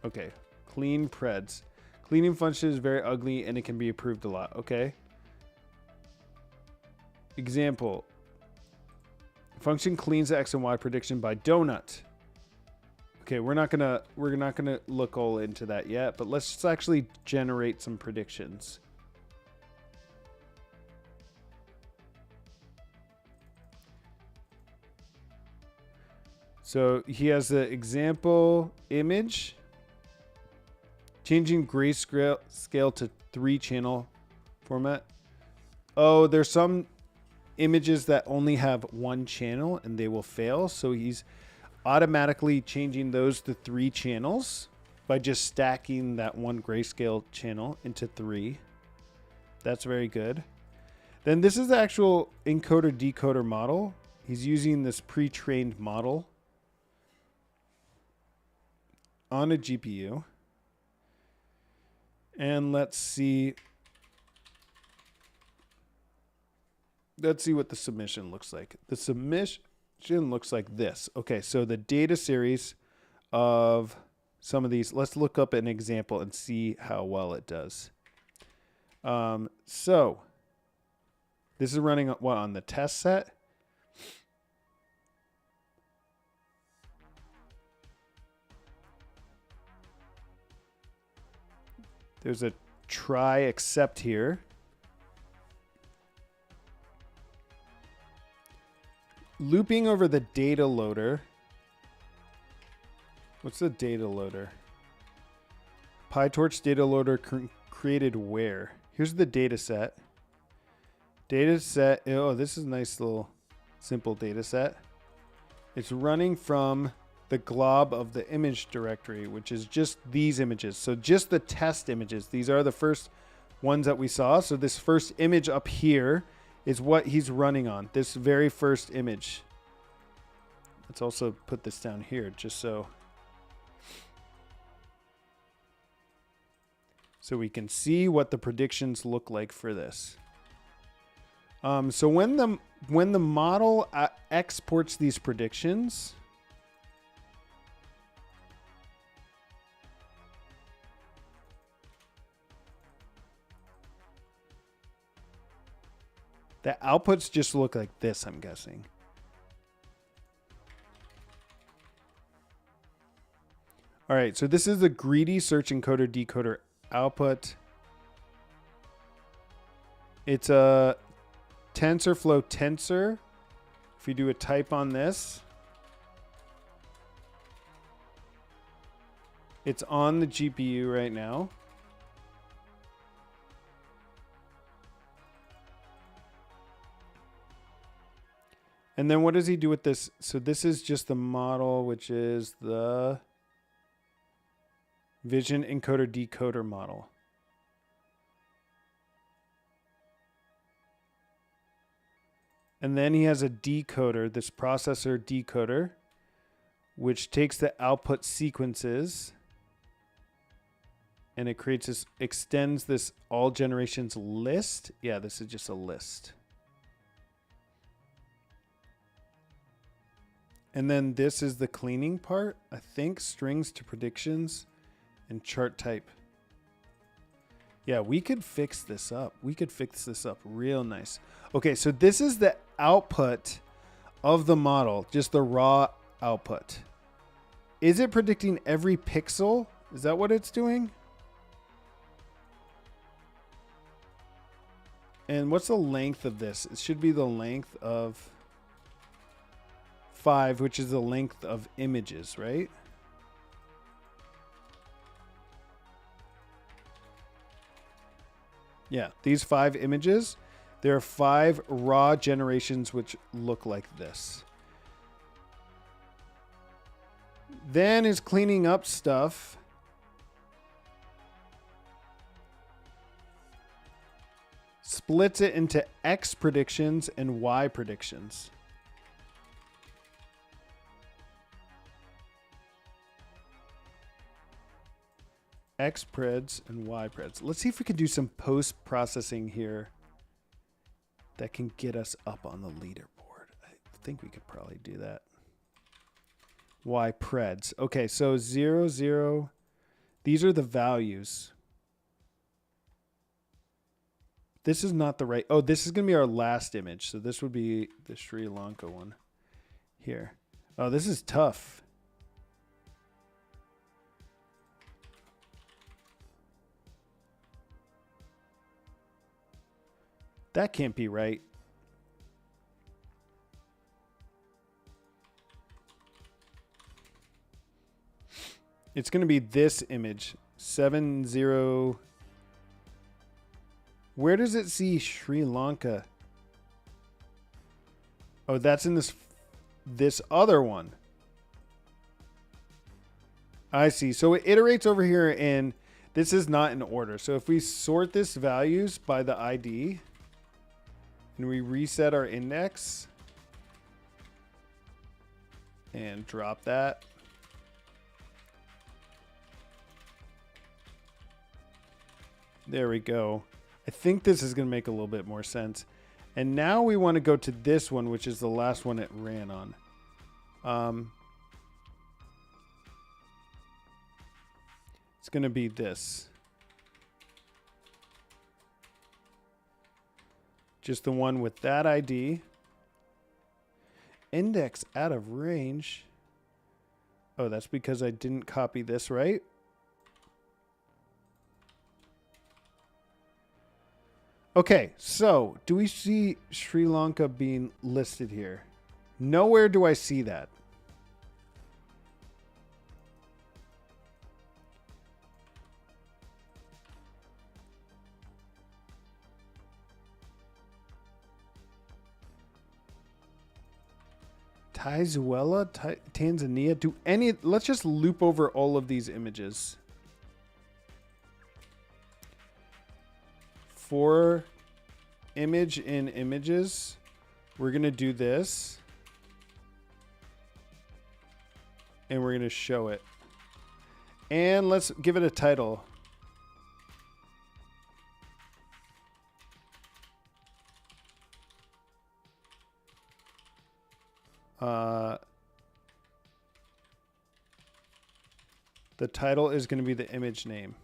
Okay, clean preds. Cleaning function is very ugly and it can be approved a lot. Okay. Example. Function cleans the X and Y prediction by donut. Okay, we're not gonna look all into that yet, but let's just actually generate some predictions. So he has the example image, changing grayscale to 3-channel format. Oh, there's some images that only have 1 channel and they will fail. So he's automatically changing those to 3 channels by just stacking that 1 grayscale channel into 3. That's very good. Then this is the actual encoder decoder model. He's using this pre-trained model on a GPU. And let's see what the submission looks like. The submission looks like this. Okay, so the data series of some of these, let's look up an example and see how well it does. So this is running what, on the test set? There's a try except here. Looping over the data loader. What's the data loader? PyTorch data loader created where? Here's the data set. Data set. Oh, this is a nice little simple data set. It's running from the glob of the image directory, which is just these images. So just the test images. These are the first ones that we saw. So this first image up here is what he's running on. This very first image. Let's also put this down here just so we can see what the predictions look like for this. So when the model exports these predictions, the outputs just look like this, I'm guessing. All right, so this is the greedy search encoder decoder output. It's a TensorFlow tensor. If you do a type on this, it's on the GPU right now. And then what does he do with this? So this is just the model, which is the vision encoder decoder model. And then he has a decoder, this processor decoder, which takes the output sequences and it creates this, extends this all generations list. Yeah, this is just a list. And then this is the cleaning part. I think strings to predictions and chart type. Yeah, we could fix this up. We could fix this up real nice. Okay, so this is the output of the model, just the raw output. Is it predicting every pixel? Is that what it's doing? And what's the length of this? It should be the length of 5, which is the length of images, right? Yeah, these 5 images, there are 5 raw generations which look like this. Then is cleaning up stuff. Splits it into X predictions and Y predictions. X preds and Y preds. Let's see if we can do some post-processing here that can get us up on the leaderboard. I think we could probably do that. Y preds. Okay, so 0, 0. These are the values. This is not the right. Oh, this is going to be our last image. So this would be the Sri Lanka one here. Oh, this is tough. That can't be right. It's going to be this image. 7, 0. Where does it see Sri Lanka? Oh, that's in this other one. I see. So it iterates over here, and this is not in order. So if we sort this values by the ID, and we reset our index and drop that. There we go. I think this is going to make a little bit more sense. And now we want to go to this one, which is the last one it ran on. It's going to be this. Just the one with that ID. Index out of range. Oh, that's because I didn't copy this, right? Okay, so do we see Sri Lanka being listed here? Nowhere do I see that. Venezuela, Tanzania, let's just loop over all of these images. For image in images, we're going to do this. And we're going to show it. And let's give it a title. The title is going to be the image name.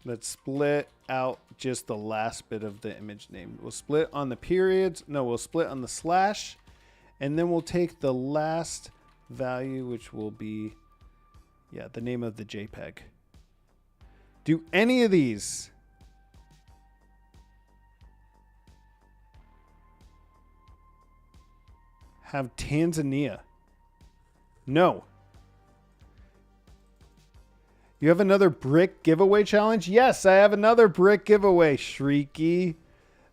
Let's split out just the last bit of the image name. We'll split on the periods. No, we'll split on the slash. And then we'll take the last value, which will be, yeah, the name of the JPEG. Do any of these have Tanzania? No. You have another brick giveaway challenge? Yes, I have another brick giveaway, Shrieky.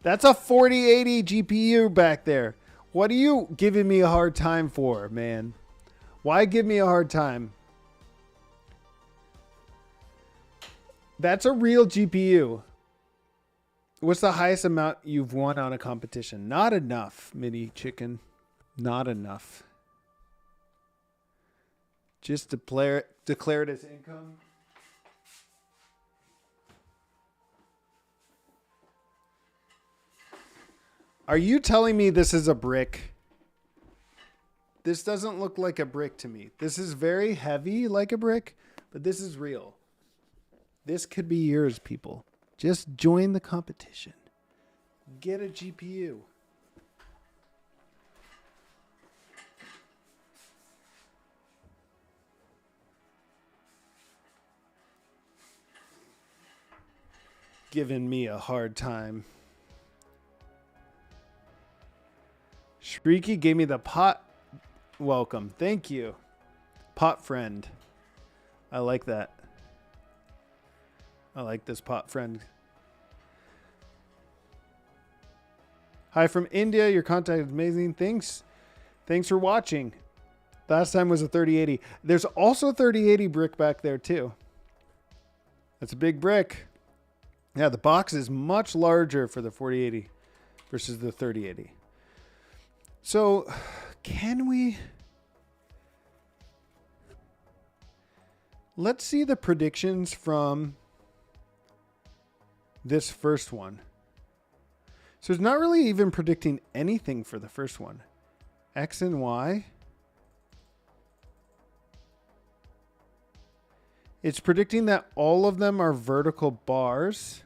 That's a 4080 GPU back there. What are you giving me a hard time for, man? Why give me a hard time? That's a real GPU. What's the highest amount you've won on a competition? Not enough, mini chicken. Not enough. Just declare it as income. Are you telling me this is a brick? This doesn't look like a brick to me. This is very heavy like a brick, but this is real. This could be yours, people. Just join the competition. Get a GPU. Giving me a hard time. Shrieky gave me the pot. Welcome. Thank you. Pot friend. I like that. I like this pot friend. Hi from India. Your contact is amazing. Thanks. Thanks for watching. Last time was a 3080. There's also a 3080 brick back there too. That's a big brick. Yeah, the box is much larger for the 4080 versus the 3080. So, can we... Let's see the predictions from this first one. So it's not really even predicting anything for the first one. X and Y. It's predicting that all of them are vertical bars,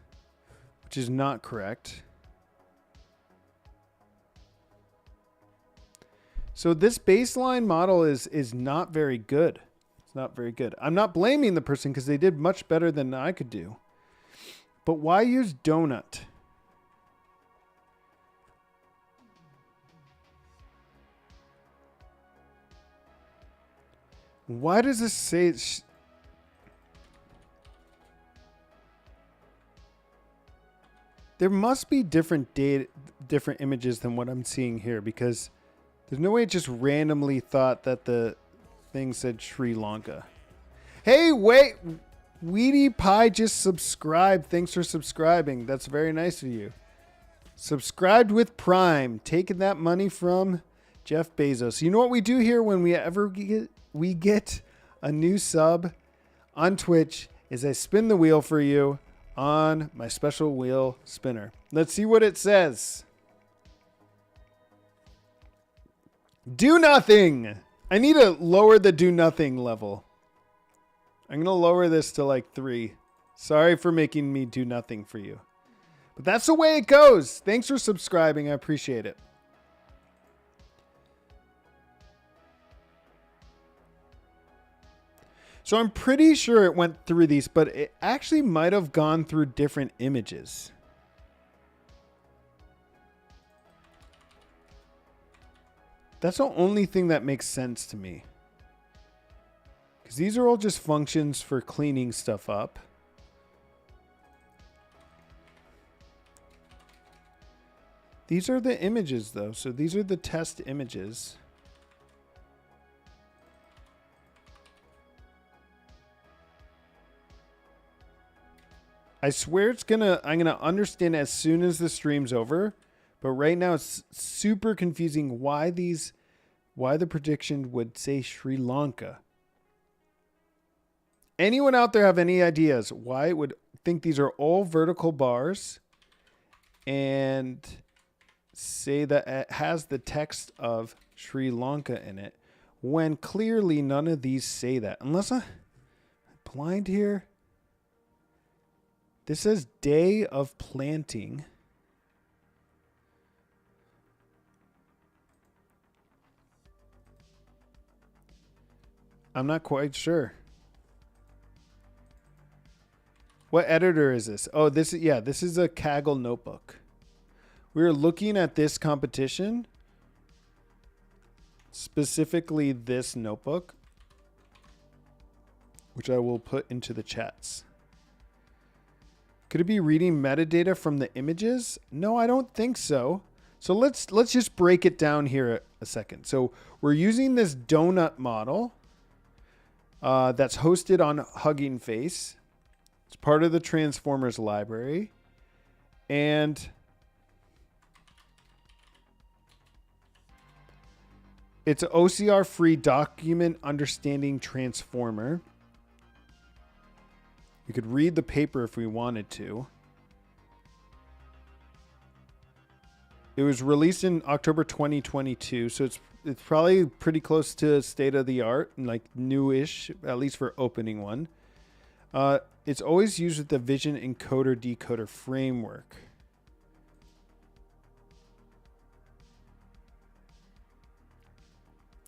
which is not correct. So this baseline model is not very good. It's not very good. I'm not blaming the person because they did much better than I could do. But why use donut? Why does this say... There must be different images than what I'm seeing here, because there's no way it just randomly thought that the thing said Sri Lanka. Hey, wait, Weedy Pie just subscribed. Thanks for subscribing. That's very nice of you. Subscribed with Prime, taking that money from Jeff Bezos. You know what we do here when we get a new sub on Twitch is I spin the wheel for you on my special wheel spinner. Let's see what it says. Do nothing. I need to lower the do nothing level. I'm going to lower this to like 3. Sorry for making me do nothing for you. But that's the way it goes. Thanks for subscribing. I appreciate it. So I'm pretty sure it went through these, but it actually might have gone through different images. That's the only thing that makes sense to me. Because these are all just functions for cleaning stuff up. These are the images though. So these are the test images. I swear I'm gonna understand as soon as the stream's over, but right now it's super confusing why the prediction would say Sri Lanka. Anyone out there have any ideas why it would think these are all vertical bars and say that it has the text of Sri Lanka in it when clearly none of these say that? Unless I'm blind here. This says day of planting. I'm not quite sure. What editor is this? Oh, this is a Kaggle notebook. We were looking at this competition, specifically this notebook, which I will put into the chats. Could it be reading metadata from the images? No, I don't think so. So let's just break it down here a second. So we're using this donut model that's hosted on Hugging Face. It's part of the Transformers library. And it's an OCR-free document understanding transformer. We could read the paper if we wanted to. It was released in October 2022, so it's probably pretty close to state of the art and like newish, at least for opening one. It's always used with the Vision Encoder Decoder framework.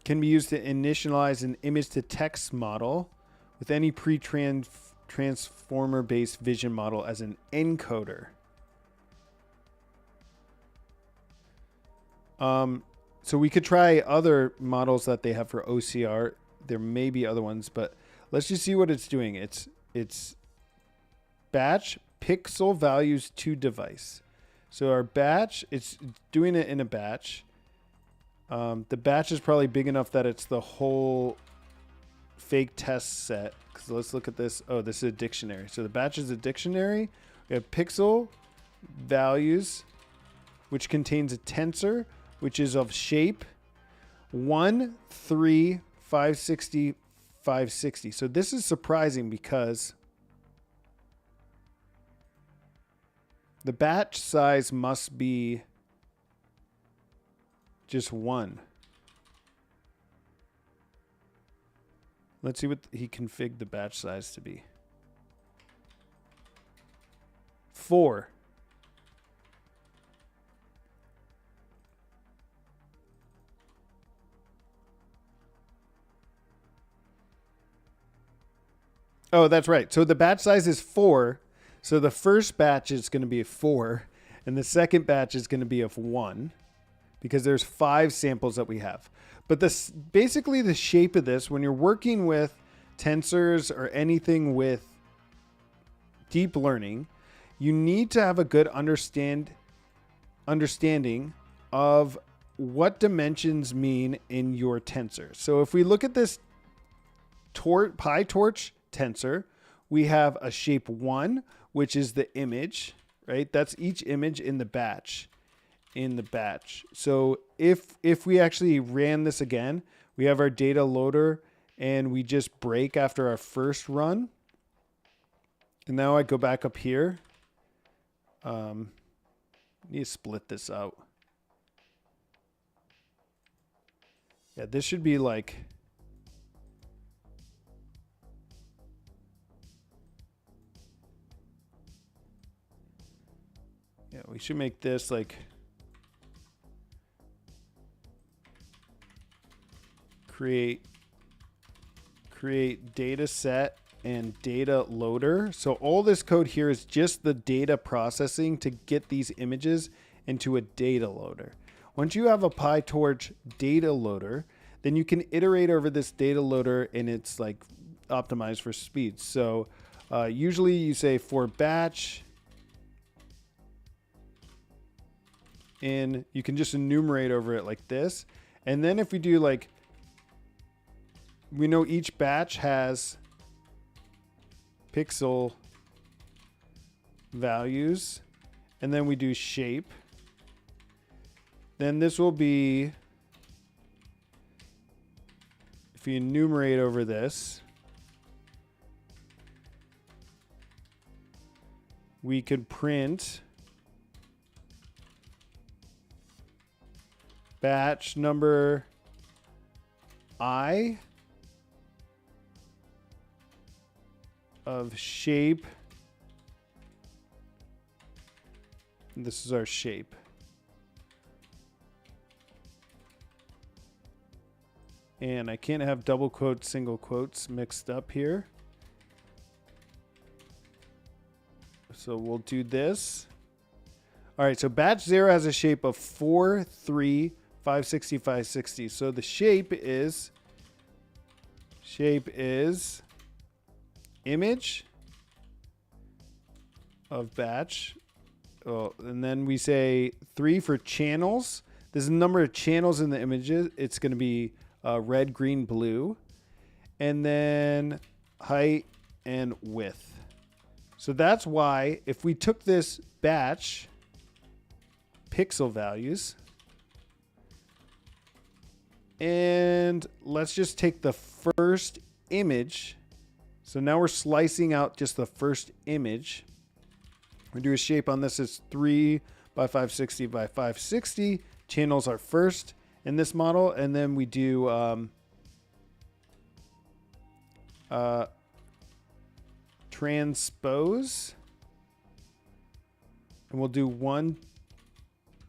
Can be used to initialize an image to text model with any transformer based vision model as an encoder. So we could try other models that they have for OCR. There may be other ones, but let's just see what it's doing. It's batch pixel values to device. So our batch, it's doing it in a batch. The batch is probably big enough that it's the whole fake test set. So let's look at this. Oh, this is a dictionary. So the batch is a dictionary. We have pixel values, which contains a tensor, which is of shape 1, 3, 560, 560. So this is surprising because the batch size must be just 1. Let's see what he configured the batch size to be. 4. Oh, that's right. So the batch size is 4. So the first batch is going to be a 4, and the second batch is going to be of 1, because there's 5 samples that we have. But this basically the shape of this, when you're working with tensors or anything with deep learning, you need to have a good understanding of what dimensions mean in your tensor. So if we look at this PyTorch tensor, we have a shape 1, which is the image, right? That's each image in the batch. So if we actually ran this again, we have our data loader and we just break after our first run. And now I go back up here. Need to split this out. Yeah, this should be like, yeah, we should make this like create data set and data loader. So all this code here is just the data processing to get these images into a data loader. Once you have a PyTorch data loader, then you can iterate over this data loader and it's like optimized for speed. So usually you say for batch, and you can just enumerate over it like this. And then if we do like, we know each batch has pixel values, and then we do shape. Then this will be, if you enumerate over this, we could print batch number I of shape. And this is our shape. And I can't have double quotes, single quotes mixed up here. So we'll do this. All right, so batch 0 has a shape of 4, 3, 560, 560. So the shape is image of batch. Oh, and then we say 3 for channels. There's a number of channels in the images. It's going to be red, green, blue. And then height and width. So that's why if we took this batch pixel values and let's just take the first image. So now we're slicing out just the first image. We do a shape on this is 3 by 560 by 560. Channels are first in this model. And then we do transpose. And we'll do 1,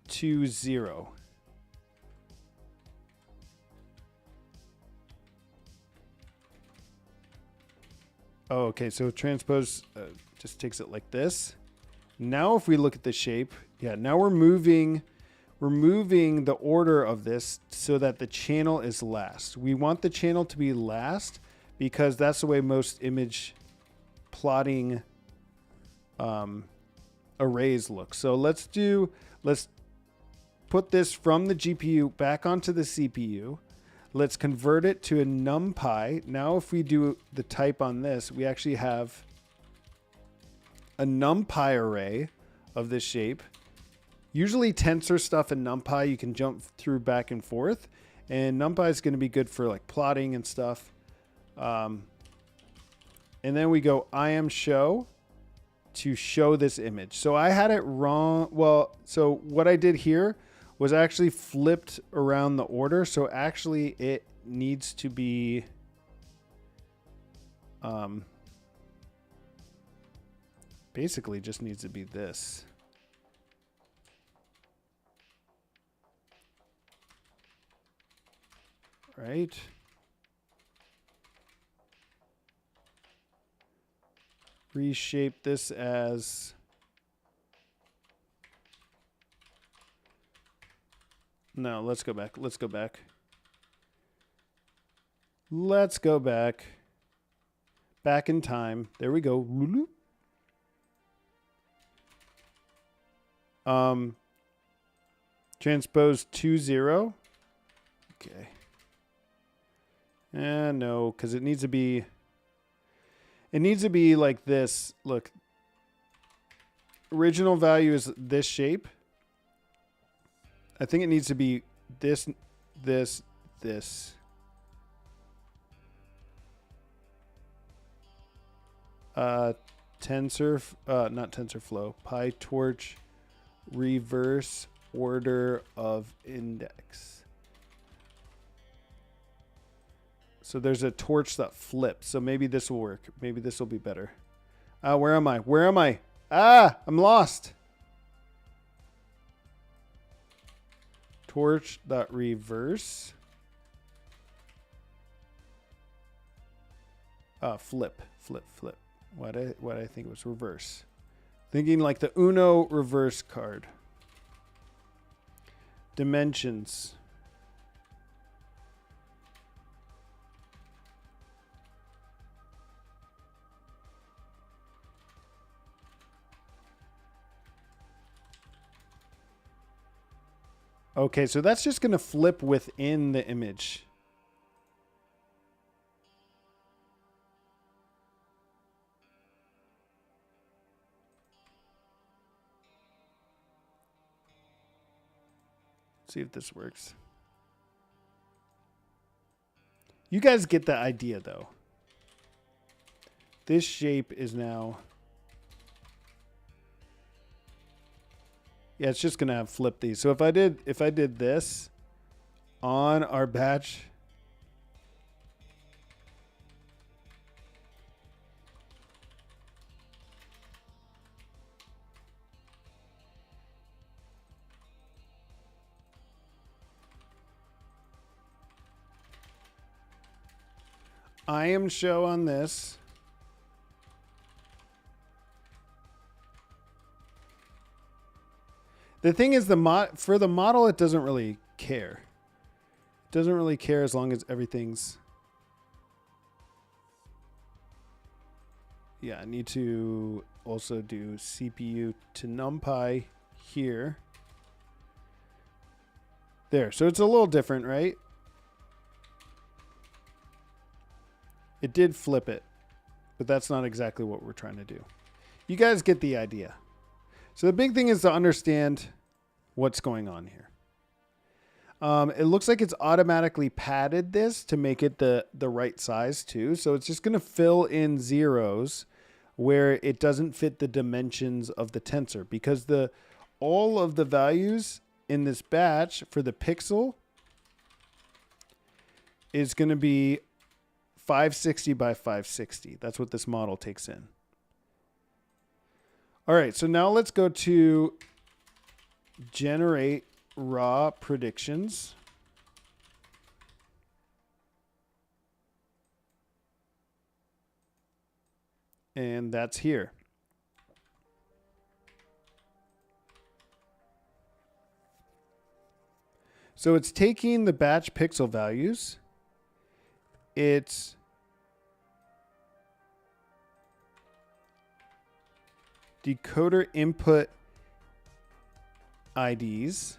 2, 0. Oh, okay. So transpose just takes it like this. Now, if we look at the shape, yeah, now we're moving the order of this so that the channel is last. We want the channel to be last because that's the way most image plotting arrays look. So let's put this from the GPU back onto the CPU. Let's convert it to a NumPy. Now, if we do the type on this, we actually have a NumPy array of this shape. Usually tensor stuff in NumPy, you can jump through back and forth. And NumPy is going to be good for like plotting and stuff. And then we go IAmShow to show this image. So I had it wrong. Well, so what I did here was actually flipped around the order. So actually it needs to be basically just needs to be this. Right? Reshape this as no, let's go back. Let's go back. Let's go back. Back in time. There we go. Transpose 2, 0. Okay. No, because it needs to be like this. Look. Original value is this shape. I think it needs to be this. Not TensorFlow, PyTorch reverse order of index. So there's a torch that flips. So maybe this will work. Maybe this will be better. Where am I? Where am I? I'm lost. Torch.reverse. Flip. Why did I think it was reverse? Thinking like the Uno reverse card. Dimensions. Okay, so that's just going to flip within the image. See if this works. You guys get the idea, though. This shape is now... Yeah, it's just gonna have flip these. So if I did this on our batch, IAmShow on this. The thing is, for the model, it doesn't really care. It doesn't really care as long as everything's... Yeah, I need to also do CPU to NumPy here. There, so it's a little different, right? It did flip it, but that's not exactly what we're trying to do. You guys get the idea. So the big thing is to understand what's going on here. It looks like it's automatically padded this to make it the right size too. So it's just going to fill in zeros where it doesn't fit the dimensions of the tensor, because all of the values in this batch for the pixel is going to be 560 by 560. That's what this model takes in. All right, so now let's go to generate raw predictions. And that's here. So it's taking the batch pixel values. It's decoder input IDs.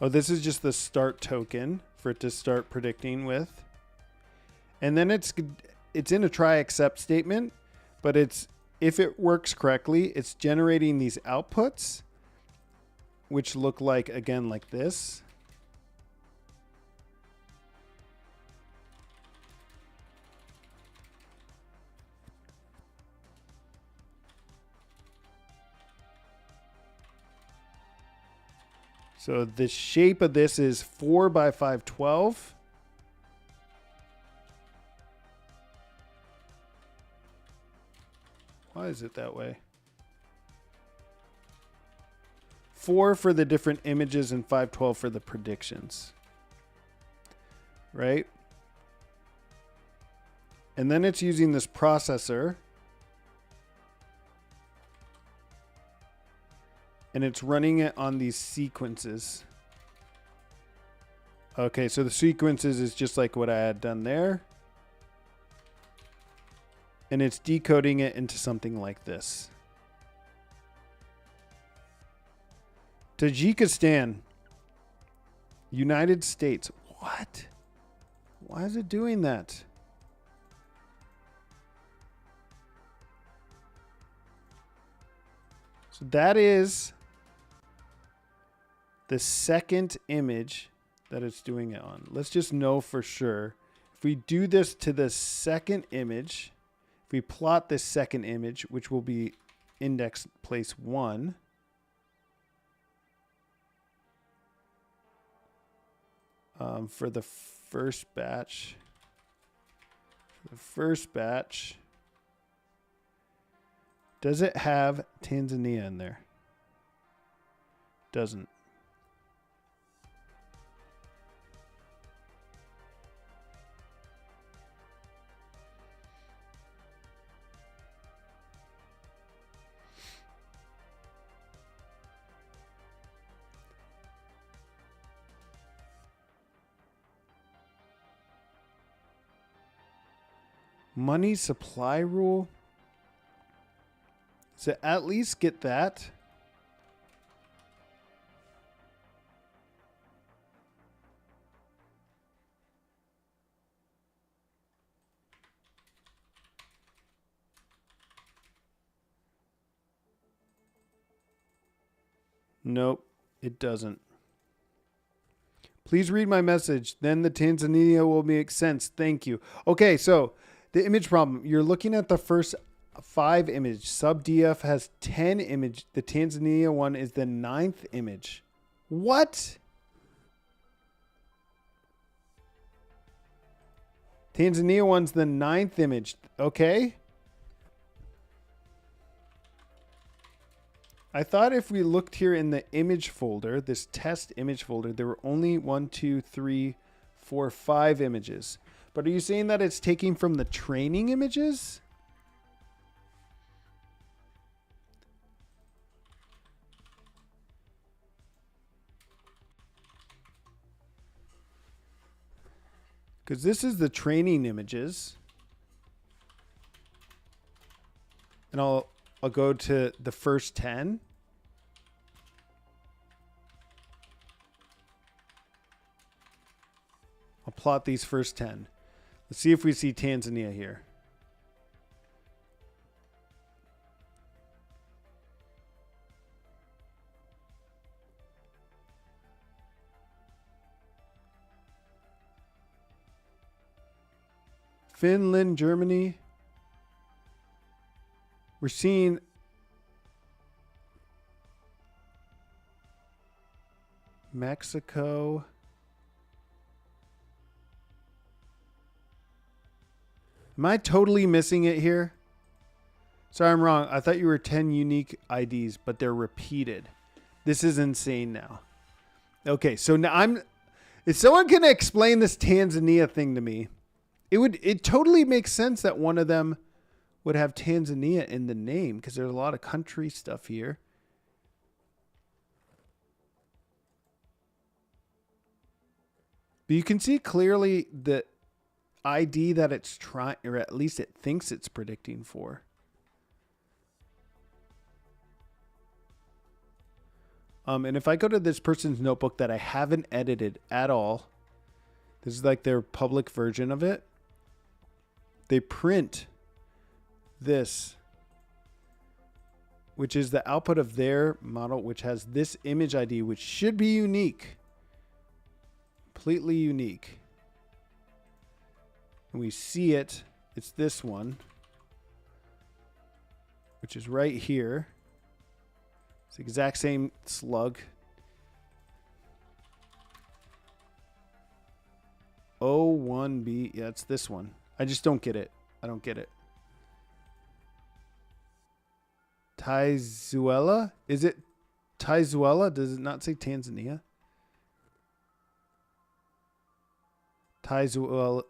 Oh, this is just the start token for it to start predicting with. And then it's in a try except statement, but if it works correctly, it's generating these outputs, which look like, again, like this. So the shape of this is 4 by 512. Why is it that way? 4 for the different images and 512 for the predictions. Right? And then it's using this processor. And it's running it on these sequences. Okay, so the sequences is just like what I had done there. And it's decoding it into something like this. Tajikistan. United States. What? Why is it doing that? So that is the second image that it's doing it on. Let's just know for sure. If we do this to the second image, if we plot this second image, which will be index place 1, for the first batch, does it have Tanzania in there? Doesn't. Money supply rule. So at least get that. Nope, it doesn't. Please read my message. Then the Tanzania will make sense. Thank you. Okay, so the image problem. You're looking at the first 5 image. Sub DF has 10 image. The Tanzania one is the 9th image. What? Tanzania one's the 9th image. Okay. I thought if we looked here in the image folder, this test image folder, there were only 1, 2, 3, 4, 5 images. But are you saying that it's taking from the training images? Because this is the training images. And I'll go to the first 10. I'll plot these first 10. Let's see if we see Tanzania here. Finland, Germany. We're seeing Mexico. Am I totally missing it here? Sorry, I'm wrong. I thought you were 10 unique IDs, but they're repeated. This is insane now. Okay, so now if someone can explain this Tanzania thing to me, it totally makes sense that one of them would have Tanzania in the name because there's a lot of country stuff here. But you can see clearly the ID that it's trying, or at least it thinks it's predicting for. And if I go to this person's notebook that I haven't edited at all, this is like their public version of it. They print this, which is the output of their model, which has this image ID, which should be unique, completely unique. And we see it. It's this one, which is right here. It's the exact same slug. O1B. Yeah, it's this one. I just don't get it. I don't get it. Taizuela? Is it Taizuela? Does it not say Tanzania? Taizuela.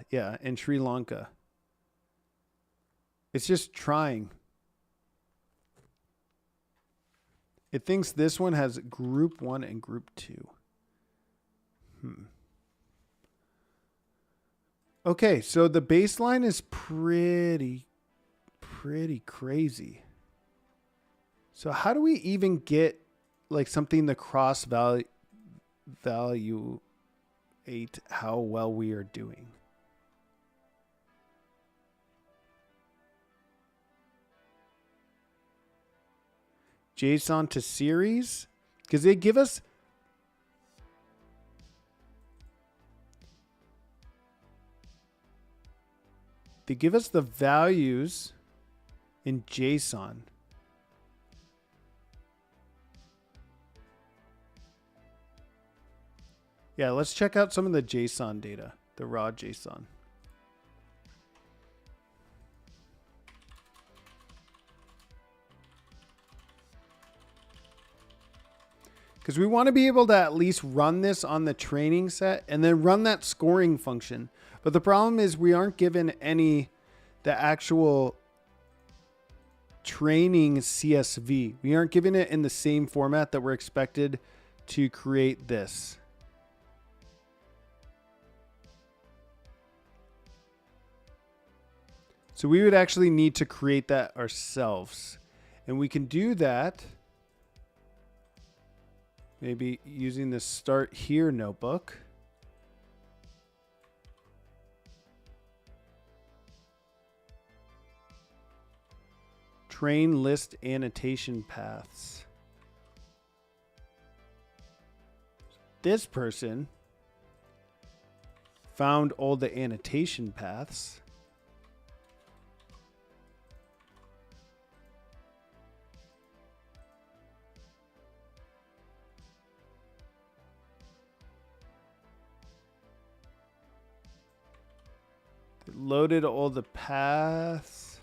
Yeah, in Sri Lanka. It's just trying. It thinks this one has group 1 and group 2. Okay, so the baseline is pretty crazy. So how do we even get like something to cross value how well we are doing? JSON to series, because they give us the values in JSON. Yeah, let's check out some of the JSON data, the raw JSON. Because we want to be able to at least run this on the training set and then run that scoring function. But the problem is we aren't given the actual training CSV. We aren't given it in the same format that we're expected to create this. So we would actually need to create that ourselves. And we can do that maybe using the Start Here notebook. Train list annotation paths. This person found all the annotation paths. It loaded all the paths.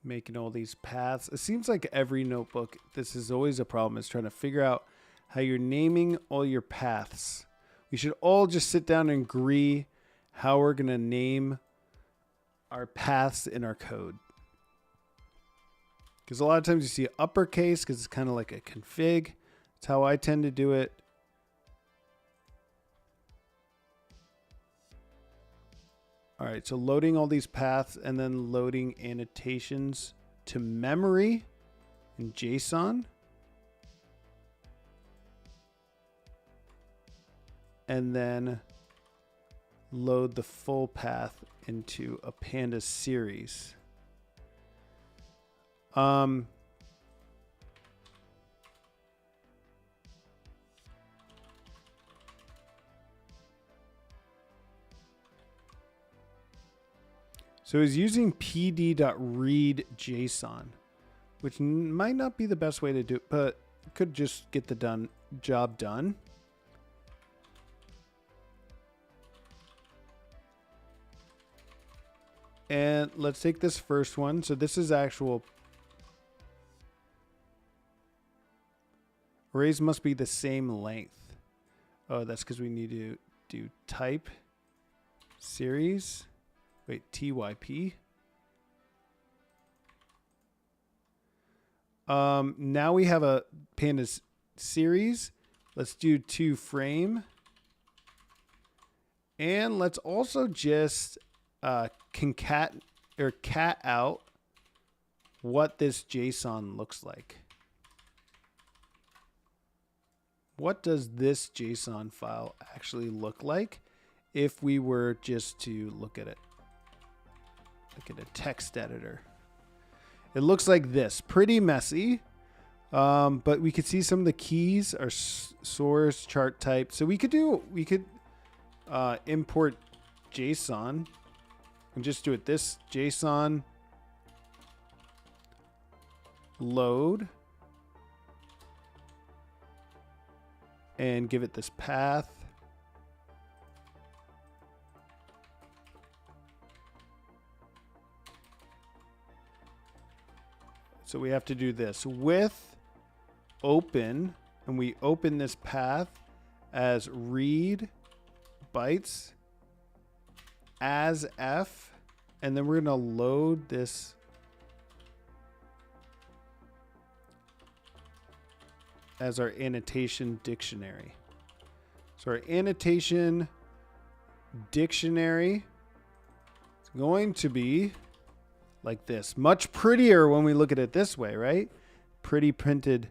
Making all these paths. It seems like every notebook, this is always a problem, is trying to figure out how you're naming all your paths. We should all just sit down and agree how we're going to name our paths in our code. Because a lot of times you see uppercase because it's kind of like a config. That's how I tend to do it. All right, so loading all these paths and then loading annotations to memory in JSON. and then load the full path into a pandas series. So he's using pd.read JSON, which might not be the best way to do it, but could just get the job done. And let's take this first one. So this is actual. Arrays must be the same length. Oh, that's because we need to do type series. Wait, TYP. Now we have a pandas series. Let's do toFrame. And let's also just cat out what this JSON looks like. What does this JSON file actually look like if we were just to look at it? Look at a text editor. It looks like this, pretty messy, but we could see some of the keys are source, chart type. So we could import JSON and just do it this JSON load and give it this path. So we have to do this with open, and we open this path as read bytes as F, and then we're going to load this as our annotation dictionary. So our annotation dictionary is going to be like this. Much prettier when we look at it this way, right? Pretty printed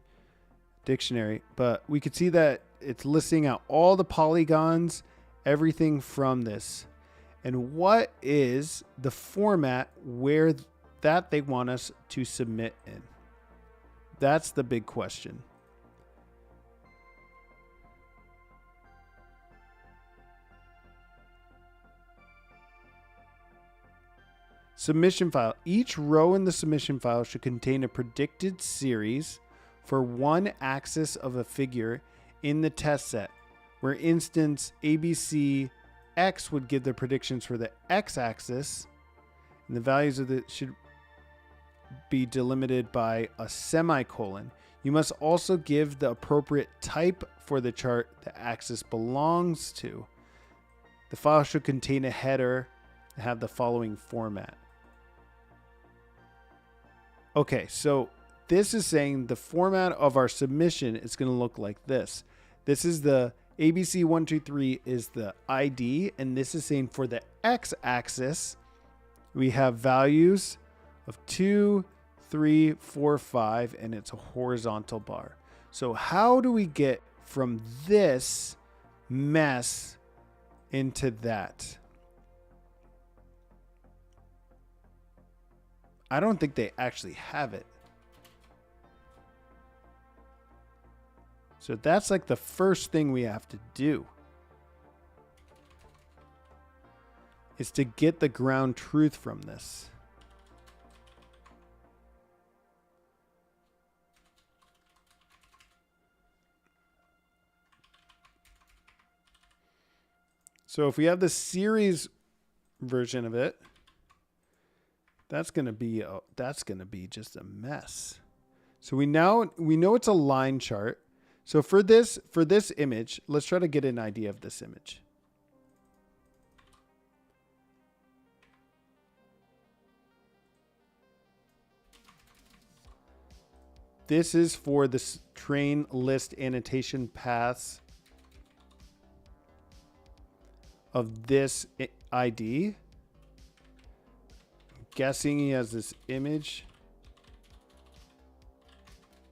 dictionary. But we could see that it's listing out all the polygons, everything from this. And what is the format where that they want us to submit in? That's the big question. Submission file. Each row in the submission file should contain a predicted series for one axis of a figure in the test set, where instance ABC X would give the predictions for the x-axis, and the values of the should be delimited by a semicolon. You must also give the appropriate type for the chart the axis belongs to. The file should contain a header and have the following format. Okay, so this is saying the format of our submission is going to look like this. This is the ABC123 is the ID, and this is saying for the x-axis, we have values of 2, 3, 4, 5, and it's a horizontal bar. So how do we get from this mess into that? I don't think they actually have it. So that's like the first thing we have to do, is to get the ground truth from this. So if we have the series version of it, that's going to be just a mess. So we know it's a line chart. So for this image, let's try to get an idea of this image. This is for this train list annotation paths of this ID. I'm guessing he has this image.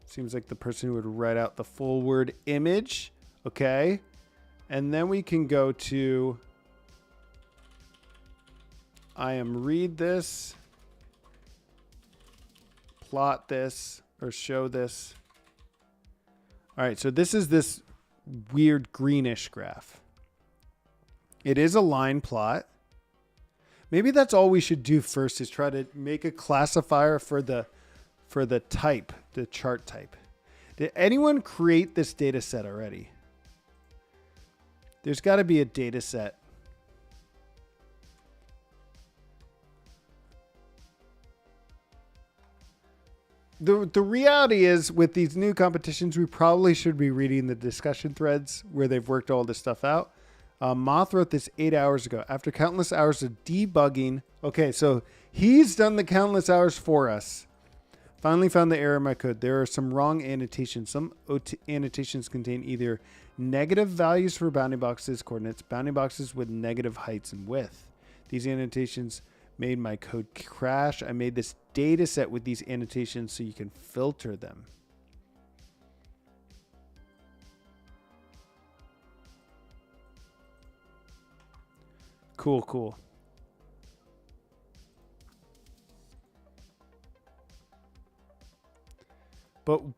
Seems like the person who would write out the full word image. Okay. And then we can go to read this, plot this, or show this. All right, so this is this weird greenish graph. It is a line plot. Maybe that's all we should do first, is try to make a classifier for the type, the chart type. Did anyone create this data set already? There's got to be a data set. The reality is, with these new competitions, we probably should be reading the discussion threads where they've worked all this stuff out. Moth wrote this 8 hours ago. After countless hours of debugging. Okay, so he's done the countless hours for us. Finally found the error in my code. There are some wrong annotations. Some annotations contain either negative values for bounding boxes, coordinates, bounding boxes with negative heights and width. These annotations made my code crash. I made this data set with these annotations so you can filter them. Cool, cool.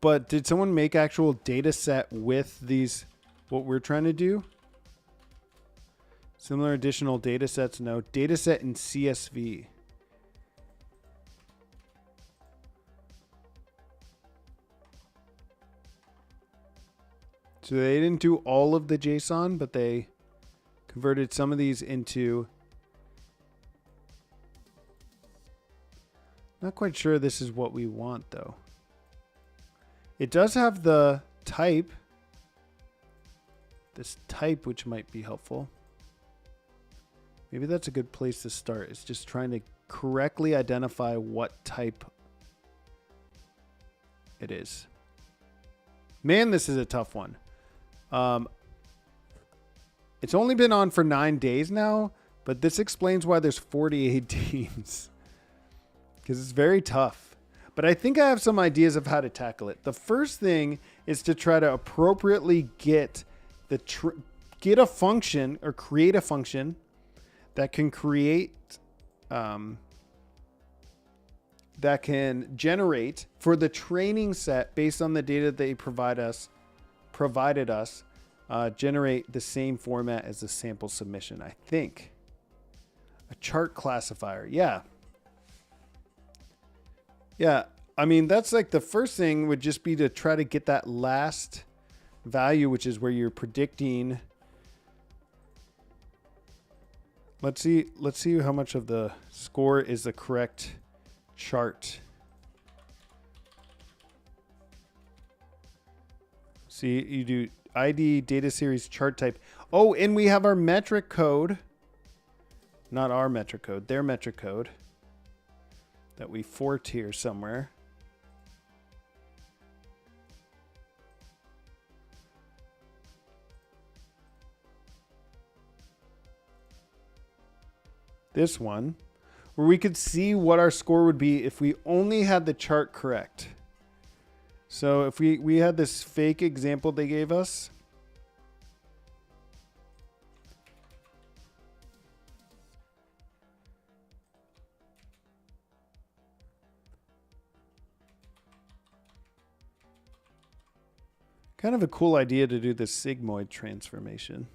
But did someone make actual data set with these, what we're trying to do? Similar additional data sets? No. Data set in CSV. So they didn't do all of the JSON, but they converted some of these into... Not quite sure this is what we want, though. It does have the type. This type, which might be helpful. Maybe that's a good place to start. It's just trying to correctly identify what type it is. Man, this is a tough one. It's only been on for 9 days now, but this explains why there's 48 teams. Because it's very tough. But I think I have some ideas of how to tackle it. The first thing is to try to appropriately get a function, or create a function that can generate for the training set based on the data they provided us, generate the same format as the sample submission. I think a chart classifier. Yeah. I mean, that's like the first thing would just be to try to get that last value, which is where you're predicting. Let's see how much of the score is the correct chart. See, you do ID, data series, chart type. Oh, and we have our metric code. Not our metric code, their metric code that we fort here somewhere. This one, where we could see what our score would be if we only had the chart correct. So if we had this fake example they gave us. Kind of a cool idea to do this sigmoid transformation.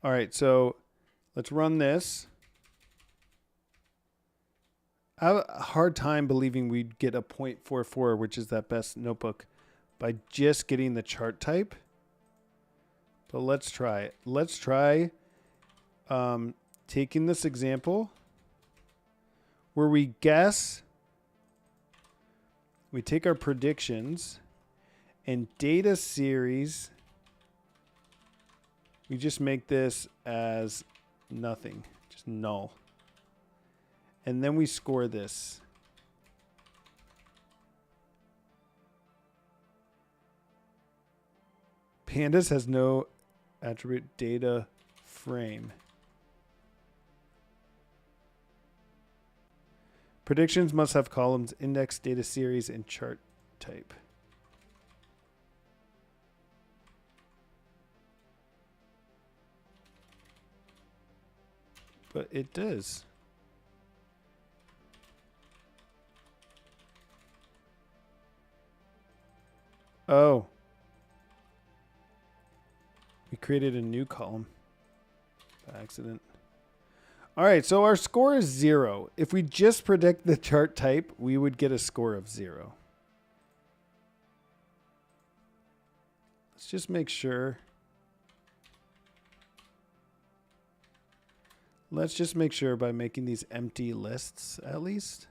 All right, so let's run this. I have a hard time believing we'd get a 0.44, which is that best notebook, by just getting the chart type. But let's try it. Let's try taking this example where we guess, we take our predictions and data series. We just make this as nothing, just null. And then we score this. Pandas has no attribute data frame. Predictions must have columns, index, data series, and chart type. But it does. Oh. We created a new column by accident. All right, so our score is 0. If we just predict the chart type, we would get a score of 0. Let's just make sure. Let's just make sure by making these empty lists at least.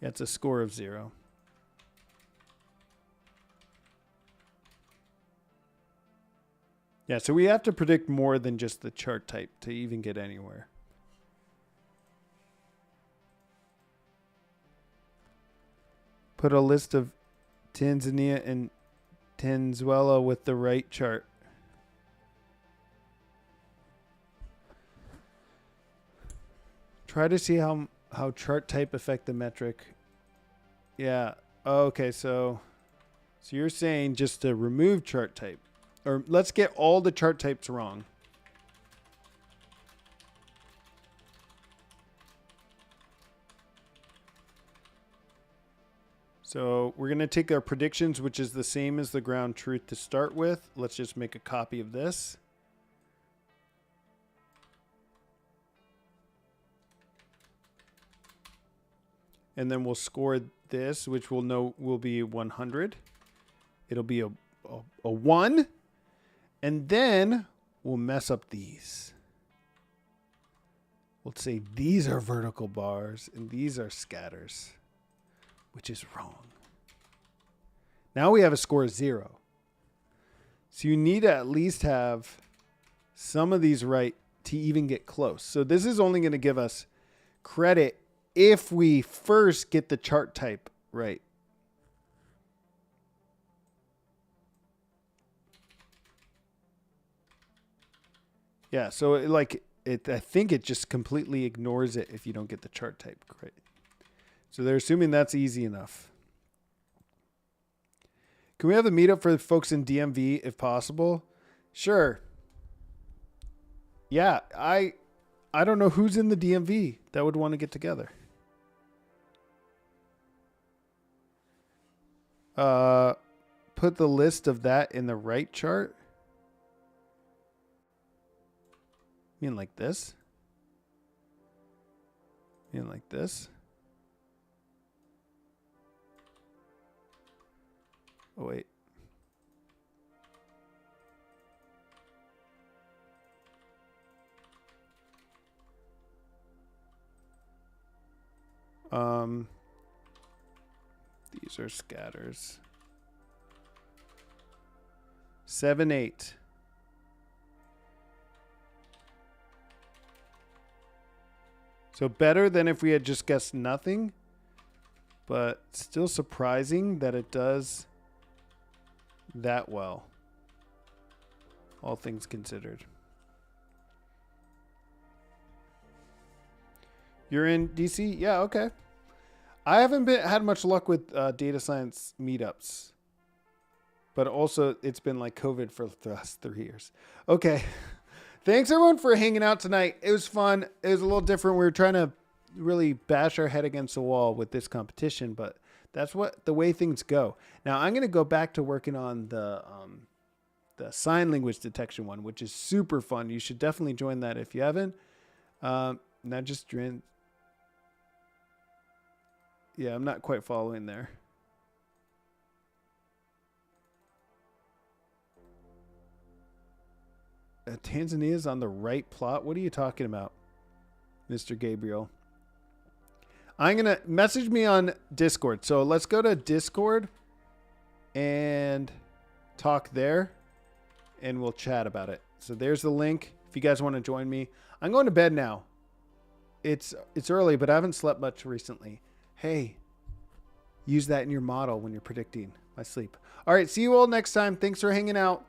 Yeah, it's a score of 0. Yeah, so we have to predict more than just the chart type to even get anywhere. Put a list of Tanzania and Tanzuela with the right chart. Try to see how chart type affect the metric. Yeah. Okay, so you're saying just to remove chart type. Or let's get all the chart types wrong. So we're going to take our predictions, which is the same as the ground truth to start with. Let's just make a copy of this. And then we'll score this, which we'll know will be 100. It'll be a 1. And then we'll mess up these. We'll say these are vertical bars and these are scatters, which is wrong. Now we have a score of 0. So you need to at least have some of these right to even get close. So this is only going to give us credit if we first get the chart type right. Yeah, so I think it just completely ignores it if you don't get the chart type right. So they're assuming that's easy enough. Can we have a meetup for the folks in DMV if possible? Sure. Yeah, I don't know who's in the DMV that would want to get together. Put the list of that in the right chart. You mean like this? You mean like this? Oh, wait. These are scatters. 7, 8. So better than if we had just guessed nothing, but still surprising that it does that well, all things considered. You're in DC? Yeah, okay. I haven't had much luck with data science meetups, but also it's been like COVID for the last 3 years. Okay. Thanks everyone for hanging out tonight. It was fun. It was a little different. We were trying to really bash our head against the wall with this competition, but that's the way things go. Now I'm going to go back to working on the sign language detection one, which is super fun. You should definitely join that if you haven't. Not just join. Yeah, I'm not quite following there. Tanzania's on the right plot. What are you talking about, Mr. Gabriel? I'm going to message me on Discord. So let's go to Discord and talk there and we'll chat about it. So there's the link if you guys want to join me. I'm going to bed now. It's early, but I haven't slept much recently. Hey, use that in your model when you're predicting my sleep. All right, see you all next time. Thanks for hanging out.